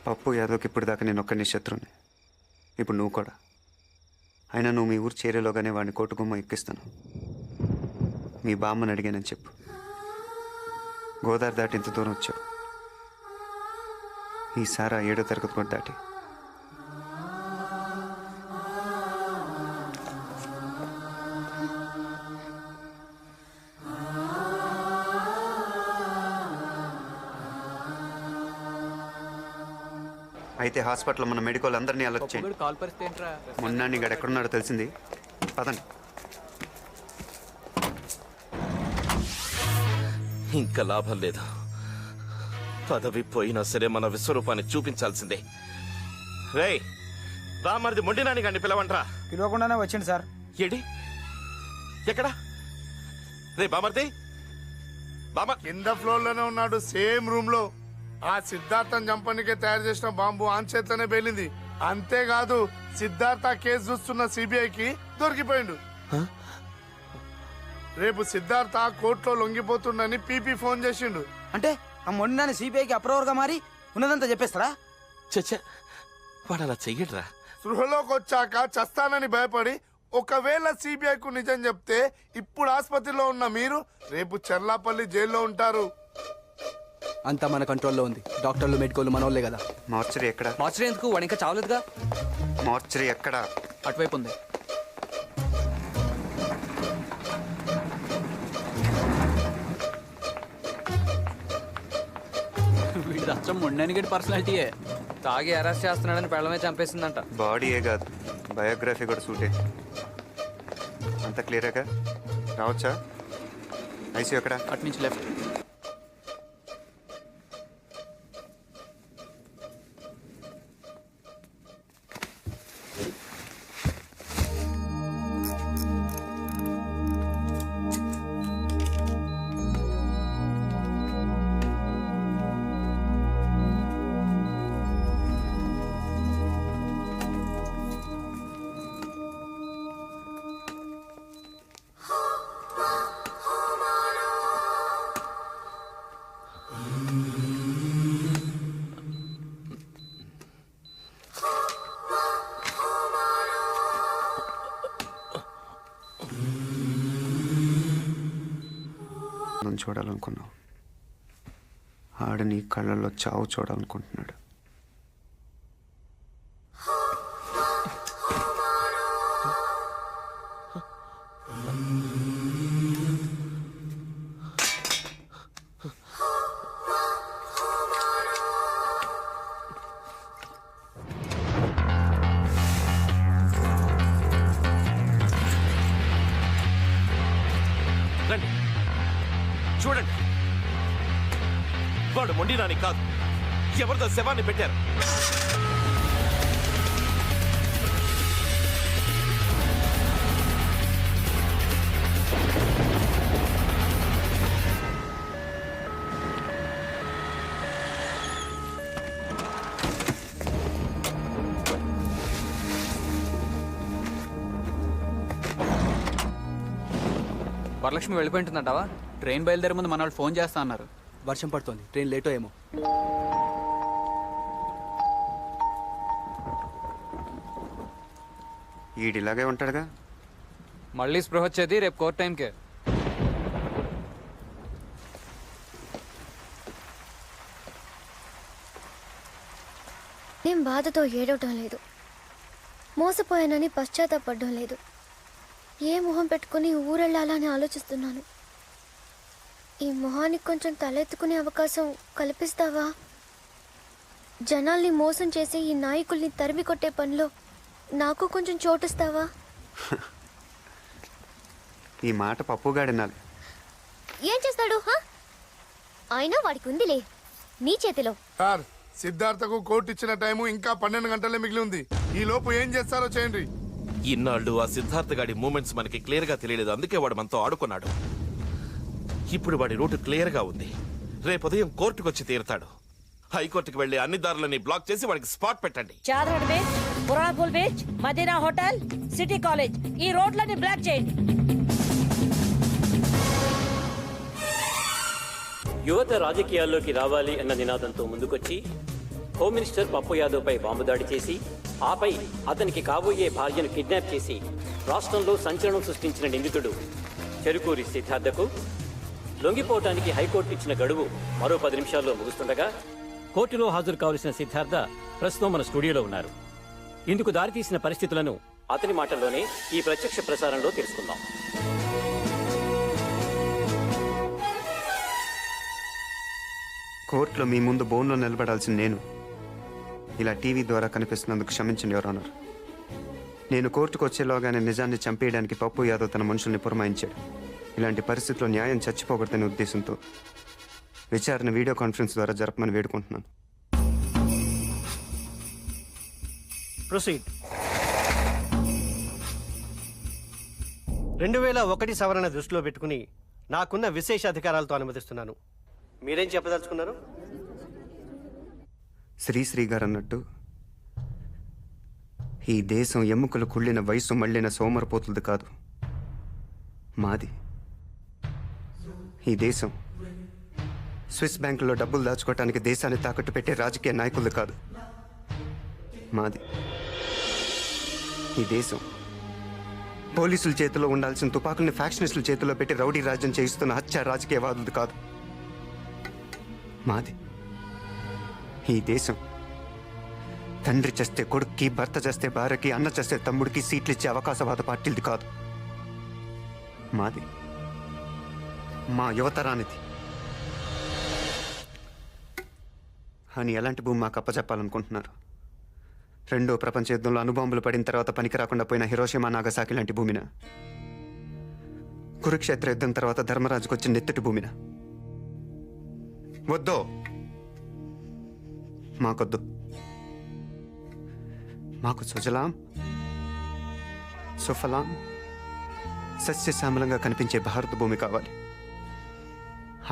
పప్పు యాదవ్కి ఇప్పుడు దాకా నేను ఒక్కడిని శత్రువుని. ఇప్పుడు నువ్వు కూడా. అయినా నువ్వు మీ ఊరు చేరేలోగానే వాడిని కోటుగుమ్మ ఎక్కిస్తాను. మీ బామ్మని అడిగానని చెప్పు. గోదావరి దాటి ఇంత దూరం వచ్చావు. ఈసారి 7వ తరగతి కూడా దాటి. అయితే హాస్పిటల్లో మన మెడికల్ అందరినీ అలర్ట్ చేయండి.
కాల్ పరిస్థితి ఏంట్రా?
మొన్న నీకు ఎక్కడున్నాడో తెలిసింది. పదండి.
ఇంకా లాభం లేదు. పదవి పోయినా సరే మన విశ్వరూపాన్ని చూపించాల్సిందే. రేయ్, బామర్ది మొండినాని గాని పిలవంట్రా.
పిలవకుండానే వచ్చింది సార్.
ఏడి ఎక్కడా? రే బామర్ది,
కింద ఫ్లోర్ లోనే ఉన్నాడు, సేమ్ రూమ్ లో. ఆ సిద్ధార్థం చంపనికే తయారు చేసిన బాంబు ఆన్ చేతనే పేలింది. అంతేకాదు సిద్ధార్థ కేసు చూస్తున్న సిబిఐకి దొరికిపోయిండు. రేపు సిద్ధార్థ కోర్టులో లొంగిపోతుండని పీపీ ఫోన్ చేసిండు.
అంటే ఆ మొండినాన్ని సిబిఐకి అప్రూవర్ గా మారి ఉన్నదంతా చెప్పేస్తారా?
చచ్చా, వాడు అలా చెయ్యడ్రా.
సృహలోకి వచ్చాక చస్తానని భయపడి ఒకవేళ సిబిఐకు నిజం చెప్తే ఇప్పుడు ఆసుపత్రిలో ఉన్న మీరు రేపు చెర్లాపల్లి జైల్లో ఉంటారు.
అంతా మన కంట్రోల్లో ఉంది. డాక్టర్లు మెడికోలు మనోళ్ళే కదా.
మార్చరీ ఎక్కడ?
మార్చరీ ఎందుకు? వాడు ఇంకా చావలేదుగా.
మార్చరీ ఎక్కడ?
అటువైపు ఉంది. వీడి అచ్చం మొండానికి పర్సనాలిటీయే.
తాగి అరెస్ట్ చేస్తున్నాడని పెళ్ళమే చంపేసిందంట.
బాడీయే కాదు, బయోగ్రఫీ కూడా సూటే. అంత క్లియరేగా? రావచ్చా? ఐసీ ఎక్కడ?
అటు నుంచి లెఫ్ట్.
చూడాలనుకున్నావు. ఆడ నీ కళ్ళల్లో చావు చూడాలనుకుంటున్నాడు.
చూడండి, వాడు మొండి నాని కాదు, ఎవరిదో శవాన్ని పెట్టారు.
వరలక్ష్మి వెళ్ళిపోయింటుందంటావా?
ట్రైన్ బయలుదేరే ముందు మన వాళ్ళు ఫోన్ చేస్తా అన్నారు.
వర్షం పడుతోంది, ట్రైన్ లేటో ఏమో.
ఈడిలాగే ఉంటాడుగా.
మళ్ళీ స్పృహ వచ్చేది రేపు కోర్ట్ టైంకే.
నేను బాధతో ఏడవటం లేదు, మోసపోయానని పశ్చాత్తాపడడం లేదు. ఏ మొహం పెట్టుకుని ఊరెళ్ళాలని ఆలోచిస్తున్నాను. ఈ మొహానికి కొంచెం తలెత్తుకునే అవకాశం కల్పిస్తావా? జనాల్ని మోసం చేసి ఈ నాయకుల్ని తరిమి కొట్టే పనిలో నాకు కొంచెం చోటిస్తావా?
ఈ మాట పప్పుగాడినాలి.
ఏం చేస్తాడు? అయినా వాడికి ఉందిలే నీ చేతిలో.
సార్, సిద్ధార్థకు కోర్టు ఇచ్చిన టైము ఇంకా 12 గంటలే మిగిలి ఉంది. ఈ లోపు ఏం చేస్తారో చేయండి.
ఇన్నాళ్ళు ఆ సిద్ధార్థ గాడి మూమెంట్స్ మనకి క్లియర్ గా తెలియలేదు, అందుకే వాడు మనతో ఆడుకున్నాడు. ఇప్పుడు వాడి రూట్ క్లియర్ గా ఉంది. రేపు ఉదయం కోర్టుకు వచ్చి తీరుతాడు. హైకోర్టుకు వెళ్లి అన్ని దారులని బ్లాక్ చేసి వాడికి స్పాట్ పెట్టండి.
Chadar beach, Purapool beach, Madina hotel, city college, ఈ రోడ్లని బ్లాక్ చేయండి.
యువత రాజకీయాల్లోకి రావాలి అన్న నినాదంతో ముందుకొచ్చి హోమ్ మినిస్టర్ పప్పు యాదవ్ పై బాంబు దాడి చేసి ఆపై అతనికి కాబోయే భార్యను కిడ్నాప్ చేసి రాష్ట్రంలో సంచలనం సృష్టించిన నిందితుడు చెరుకూరి సిద్ధార్థకు లొంగిపోవటానికి హైకోర్టు ఇచ్చిన గడువు మరో 10 నిమిషాల్లో ముగుస్తుండగా కోర్టులో హాజరు కావలసిన సిద్ధార్థ ప్రస్తుతం మన స్టూడియోలో ఉన్నారు. ఇందుకు దారితీసిన పరిస్థితులను అతని మాటల్లోనే ఈ ప్రత్యక్ష ప్రసారంలో తెలుసుకుందాం.
కోర్టులో మీ ముందు బోన్లో నిలబడాల్సిన నేను ఇలా టీవీ ద్వారా కనిపిస్తున్నందుకు క్షమించండి యువర్ ఆనర్. నేను కోర్టుకు వచ్చేలోగానే నిజాన్ని చంపేయడానికి పప్పు యాదవ్ తన మనుషుల్ని పురమాయించాడు. ఇలాంటి పరిస్థితుల్లో న్యాయం చచ్చిపోకూడదనే ఉద్దేశంతో విచారణ వీడియో కాన్ఫరెన్స్ ద్వారా జరపమని వేడుకుంటున్నాను.
ప్రొసీడ్. 2001 సవరణ దృష్టిలో పెట్టుకుని నాకున్న విశేష అధికారాలతో అనుమతిస్తున్నాను. మీరేం చెప్పదలుచుకున్నారు?
శ్రీశ్రీ గారు అన్నట్టు ఈ దేశం ఎముకలు కుళ్ళిన వయసు మళ్ళిన సోమరపోతులది కాదు, మాది. ఈ దేశం స్విస్ బ్యాంకులో డబ్బులు దాచుకోవటానికి దేశాన్ని తాకట్టు పెట్టే రాజకీయ నాయకులది కాదు, మాది. ఈ దేశం పోలీసుల చేతిలో ఉండాల్సిన తుపాకుల్ని ఫ్యాక్షనిస్టుల చేతిలో పెట్టి రౌడీ రాజ్యం చేయిస్తున్న హత్య రాజకీయవాదులది కాదు, మాది. ఈ దేశం తండ్రి చేస్తే కొడుక్కి, భర్త చేస్తే భార్యకి, అన్న చేస్తే తమ్ముడికి సీట్లు ఇచ్చే అవకాశవాద పార్టీలది కాదు, మాది. మా యువతరానిది. అని ఎలాంటి భూమి మాకు అప్పచెప్పాలనుకుంటున్నారు? రెండో ప్రపంచ యుద్ధంలో అణుబాంబులు పడిన తర్వాత పనికి రాకుండా పోయిన హిరోషిమా నాగసాకి లాంటి భూమిన? కురుక్షేత్ర యుద్ధం తర్వాత ధర్మరాజుకు వచ్చిన నెత్తటి భూమిన? వద్దో, మాకొద్దు. మాకు సుజలాం సుఫలాం సస్యశ్యామలంగా కనిపించే భారత భూమి కావాలి.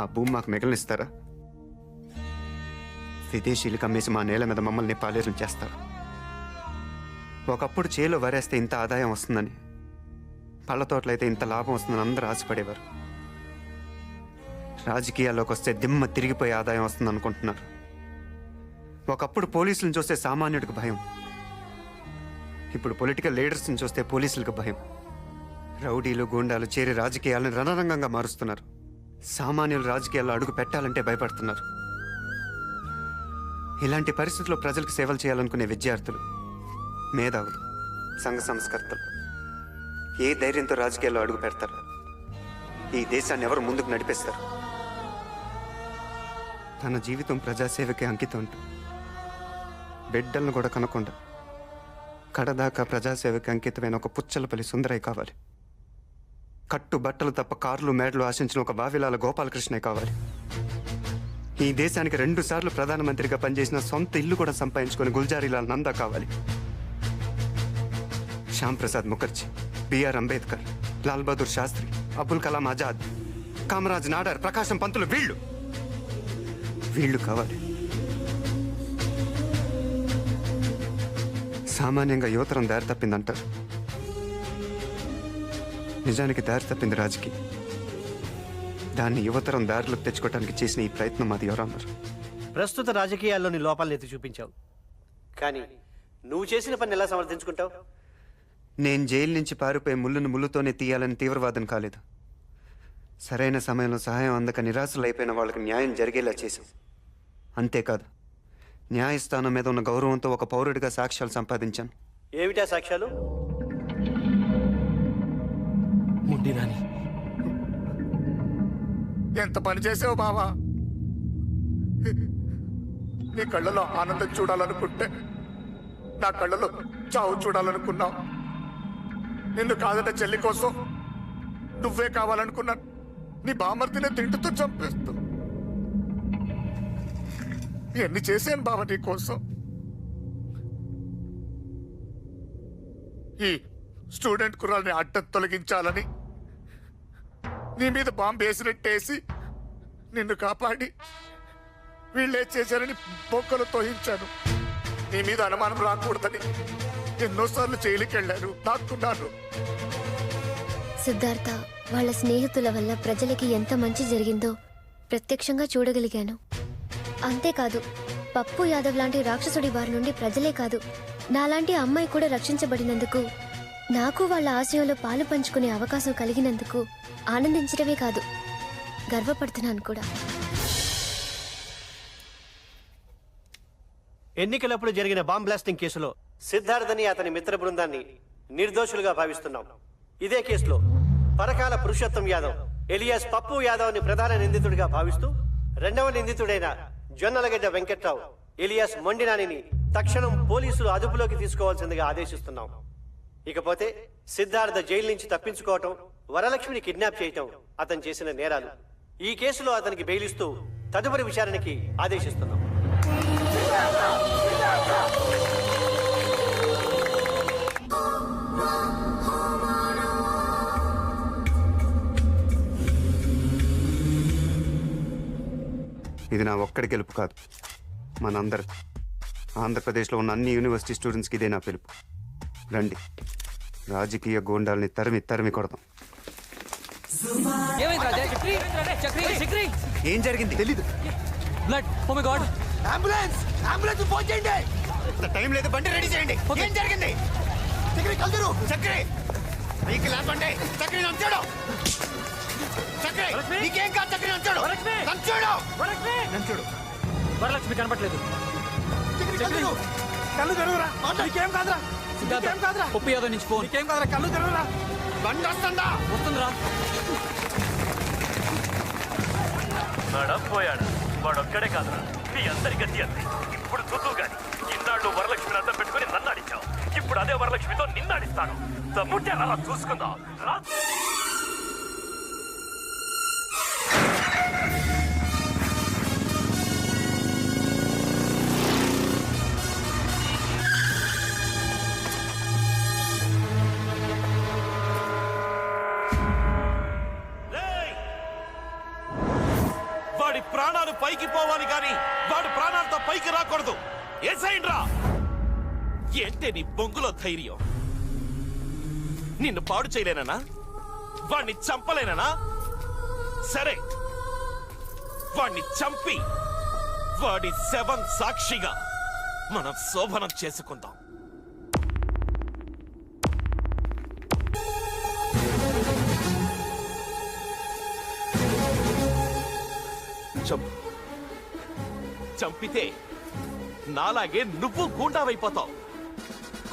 ఆ భూమి మాకు మిగలనిస్తారా? విదేశీయులకు అమ్మేసి మా నేల మీద మమ్మల్ని పాలేరు చేస్తారు. ఒకప్పుడు చేలో వరేస్తే ఇంత ఆదాయం వస్తుందని, పళ్ళ తోటలైతే ఇంత లాభం వస్తుందని అందరూ ఆశపడేవారు. రాజకీయాల్లోకి వస్తే దిమ్మ తిరిగిపోయే ఆదాయం వస్తుంది అనుకుంటున్నారు. ఒకప్పుడు పోలీసులను చూస్తే సామాన్యుడికి భయం, ఇప్పుడు పొలిటికల్ లీడర్స్ని చూస్తే పోలీసులకు భయం. రౌడీలు, గూండాలు చేరి రాజకీయాలను రణరంగంగా మారుస్తున్నారు. సామాన్యులు రాజకీయాల్లో అడుగు పెట్టాలంటే భయపడుతున్నారు. ఇలాంటి పరిస్థితుల్లో ప్రజలకు సేవలు చేయాలనుకునే విద్యార్థులు, మేధావులు, సంఘ సంస్కర్తలు ఏ ధైర్యంతో రాజకీయాల్లో అడుగు పెడతారు? ఈ దేశాన్ని ఎవరు ముందుకు నడిపిస్తారు? తన జీవితం ప్రజాసేవకి అంకితం అంటూ బిడ్డలను కూడా కనకుండా కడదాకా ప్రజాసేవకి అంకితమైన ఒక పుచ్చలపల్లి సుందరయ్య కావాలి. కట్టు బట్టలు తప్ప కార్లు మేడలు ఆశించిన ఒక బావిలాల గోపాలకృష్ణే కావాలి. ఈ దేశానికి 2 సార్లు ప్రధానమంత్రిగా పనిచేసిన సొంత ఇల్లు కూడా సంపాదించుకొని గుల్జారీలాల్ నందా కావాలి. శ్యామ్ ప్రసాద్ ముఖర్జీ, బిఆర్ అంబేద్కర్, లాల్ బహదూర్ శాస్త్రి, అబుల్ కలాం ఆజాద్, కామరాజ్ నాడార్, ప్రకాశం పంతులు వీళ్ళు కావాలి. సామాన్యంగా యువతరం దారి తప్పిందంటారు. నిజానికి దారి తప్పింది రాజకీయం. దాన్ని యువతరం దారిలోకి తెచ్చుకోవడానికి చేసిన ఈ ప్రయత్నం అది ఎవరన్నారు?
ప్రస్తుత రాజకీయాల్లోని లోపాలను ఎత్తి చూపించావు, కానీ నువ్వు చేసిన పని ఎలా సమర్థించుకుంటావు?
నేను జైలు నుంచి పారిపోయి ముళ్ళును ముళ్ళుతోనే తీయాలని తీవ్రవాదం కాలేదు. సరైన సమయంలో సహాయం అందక నిరాశలు అయిపోయిన వాళ్ళకి న్యాయం జరిగేలా చేశాం. అంతేకాదు, న్యాయస్థానం మీద ఉన్న గౌరవంతో ఒక పౌరుడిగా సాక్ష్యాలు సంపాదించాను.
ఏమిటా సాక్ష్యాలు?
ముండినాని, ఎంత పని చేసావు బావా. నీ కళ్ళలో ఆనందం చూడాలనుకుంటే నా కళ్ళలో చావు చూడాలనుకున్నావు. నిన్ను కాదట చెల్లి కోసం నువ్వే కావాలనుకున్నాను. నీ బామర్తినే తింటుతో చంపేస్తూ ఎన్ని చేశాను బావ నీ కోసం. ఈ స్టూడెంట్ కుర్రాల్ని అడ్డం తొలగించాలని నీ మీద బాంబు వేసినట్టేసి నిన్ను కాపాడి వీళ్ళే చేశారని బొక్కలు తోయించాను. నీ మీద అనుమానం రాకూడదని ఎన్నోసార్లు జైలుకి వెళ్ళారు, దాక్కున్నాను.
సిద్ధార్థ, వాళ్ళ స్నేహితుల వల్ల ప్రజలకి ఎంత మంచి జరిగిందో ప్రత్యక్షంగా చూడగలిగాను. అంతేకాదు, పప్పు యాదవ్ లాంటి రాక్షసుడి బారి నుండి ప్రజలే కాదు, నాలాంటి అమ్మాయి కూడా రక్షించబడినందుకు, నాకు వాళ్ళ ఆశయంలో పాలు పంచుకునే అవకాశం కలిగినందుకు ఆనందించడమే కాదు, గర్వపడుతున్నాను కూడా.
ఎన్నికలప్పుడు జరిగిన బాంబ్ బ్లాస్టింగ్ కేసులో సిద్ధార్థని అతని మిత్ర బృందాన్ని నిర్దోషులుగా భావిస్తున్నాం. ఇదే కేసులో పరకాల పురుషోత్తం యాదవ్ ఎలియాస్ పప్పు యాదవ్ని ప్రధాన నిందితుడిగా భావిస్తూ రెండవ నిందితుడైన జొన్నలగడ్డ వెంకట్రావు ఎలియాస్ మొండినానిని తక్షణం పోలీసులు అదుపులోకి తీసుకోవాల్సిందిగా ఆదేశిస్తున్నాం. ఇకపోతే సిద్ధార్థ జైలు నుంచి తప్పించుకోవటం, వరలక్ష్మిని కిడ్నాప్ చేయటం అతను చేసిన నేరాలు. ఈ కేసులో అతనికి బెయిల్ ఇస్తూ తదుపరి విచారణకి ఆదేశిస్తున్నాం.
ఇది నా ఒక్కడి గెలుపు కాదు, మనందరి. ఆంధ్రప్రదేశ్లో ఉన్న అన్ని యూనివర్సిటీ స్టూడెంట్స్కి ఇదే నా పిలుపు. రండి, రాజకీయ గోండాల్ని తరిమి కొడదాం. ఏం జరిగింది తెలీదు.
Blood, oh my god.
Ambulance phone చేయండి.
టైం లేదు, బండి రెడీ చేయండి. ఏం జరిగింది?
చక్రి కలుదురు.
చక్రి నీకు లేపండి. చక్రి నంచాడు. చక్రి నీకేం కాదు. చక్రి నంచాడు. నంచాడు.
వరలక్ష్మి కనపట్లేదు.
కళ్ళు తెరువురా. నీకేం కాదురా. నీకేం కాదురా.
పప్పు యాదవ్ నుంచి ఫోన్.
నీకేం కాదురా. కళ్ళు తెరువురా. బండి వస్తుందా?
వస్తుందిరా.
పోయాడు వాడొక్కడే కాదురా, నీ అందరి గతి అంతే. ఇప్పుడు చూద్దు గాని, ఇన్నాళ్ళు వరలక్ష్మిని అర్థం పెట్టుకుని నన్ను ఆడించావు, ఇప్పుడు అదే వరలక్ష్మితో నిన్నాడిస్తాను. తమ్ముంటే అలా చూసుకుందాం.
వాడి ప్రాణాలు పైకి పోవాలి కానీ వాడు ప్రాణాలతో పైకి రాకూడదు. ఏసైండ్రా. ఏంటే నీ బొంగులో ధైర్యం? నిన్ను పాడు చేయలేనా? వాణ్ణి చంపలేనా? సరే, వాణ్ణి చంపి వాడి శవం సాక్షిగా మనం శోభనం చేసుకుందాం. చంపితే నాలాగే నువ్వు గూండావైపోతావు.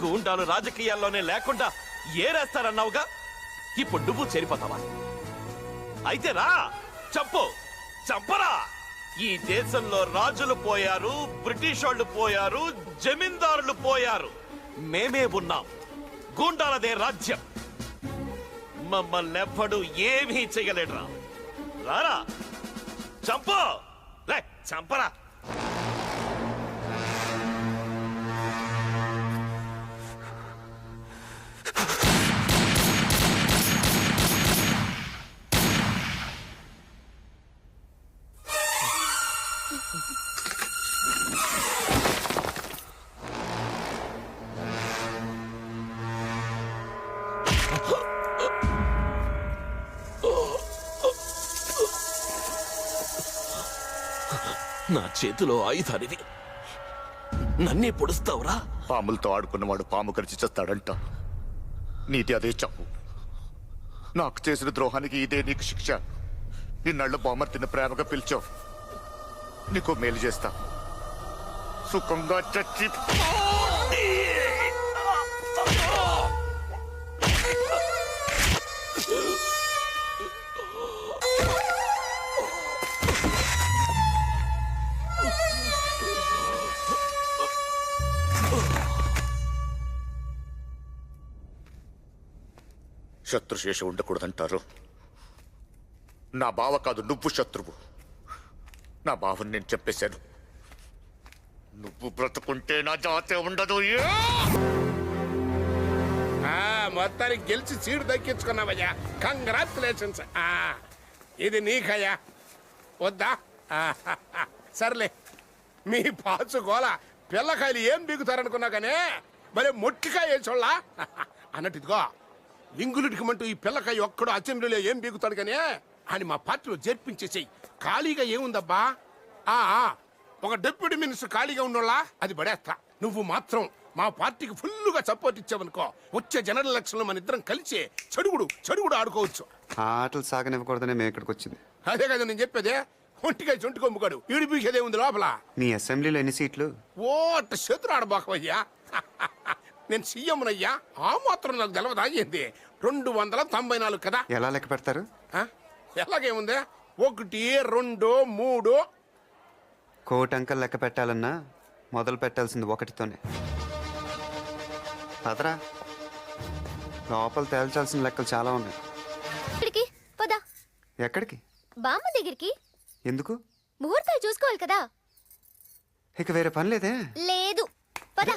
గూండాలు రాజకీయాల్లోనే లేకుండా ఏరేస్తారన్నావుగా, ఇప్పుడు నువ్వు చేరిపోతావా? అయితే రా, చంపు, చంపరా. ఈ దేశంలో రాజులు పోయారు, బ్రిటిష్ వాళ్ళు పోయారు, జమీందారులు పోయారు, మేమే ఉన్నాం. గూండాలదే రాజ్యం. మమ్మల్ని ఎవ్వడు ఏమీ చెయ్యలేడురా. రారా, చంపు, లే చంపరా. నా చేతిలో ఆయుధానిది, నన్నే పొడుస్తావురా?
పాములతో ఆడుకున్నవాడు పాము కరిచి చేస్తాడంట. నీది అదే చావు. నాకు చేసిన ద్రోహానికి ఇదే నీకు శిక్ష. ఇన్నాళ్ళు బామర్తిని ప్రేమగా పిలిచావు. నీకు మేలు చేస్తా. సుఖంగా చచ్చి శత్రుశేషం ఉండకూడదంటారు. నా బావ కాదు, నువ్వు శత్రువు. నా బావని నేను చెప్పేశాను. నువ్వు బ్రతుకుంటే నా జాతే ఉండదు.
మొత్తానికి గెలిచి సీటు దక్కించుకున్నావయ్యా. కంగ్రాచులేషన్స్. ఇది నీకయ్యా. వద్దా? సర్లే, మీ పాచు గోల పిల్లకాయలు ఏం బీగుతారనుకున్నా కానీ మరి మొట్టికాయ వేసోళ్ళ అన్నట్టు. ఇదిగో లింగులుడికమంటూ ఈ పిల్లకాయ ఒక్కడు అసెంబ్లీలో ఏం బీగుతాడు కానీ అని మా పార్టీలో చేర్పించేసేయి. ఖాళీగా ఏముందబ్బా? ఒక డిప్యూటీ మినిస్టర్ ఖాళీగా ఉన్నోళ్ళ అది పడేస్తా. నువ్వు మాత్రం మా పార్టీకి ఫుల్గా సపోర్ట్ ఇచ్చావనుకో, వచ్చే జనరల్ ఎలక్షన్ లో మన ఇద్దరం కలిసి చెడుగుడు ఆడుకోవచ్చు.
ఆటలు సాగనివ్వకూడదనే మేము ఇక్కడికి వచ్చింది.
అదే కదా నేను చెప్పేదే. ఒంటికాయ చొంటి కొమ్ముగాడు ఈడిపీసేదే ఉంది లోపల.
మీ అసెంబ్లీలో ఎన్ని సీట్లు?
ఓ అట్ట చేతులు ఆడబాకవయ్యా. నేను సీఎంనయ్యా. ఆ మాత్రం నాకు తెలవదా ఏంది? 294 కదా.
ఎలా లెక్క పెడతారు?
ఎలాగేముంది? 1, 2, 3.
కోటి అంకల్ లెక్క పెట్టాలన్నా మొదలు పెట్టాల్సింది 1తోనే. పదరా, లోపల తేల్చాల్సిన లెక్కలు చాలా ఉన్నాయి.
ఇక్కడికి పద.
ఎక్కడికి?
బామ్మ దగ్గరికి.
ఎందుకు?
ముహూర్తాలు చూసుకోవాలి కదా.
ఇక వేరే పని లేదే.
లేదు, పద.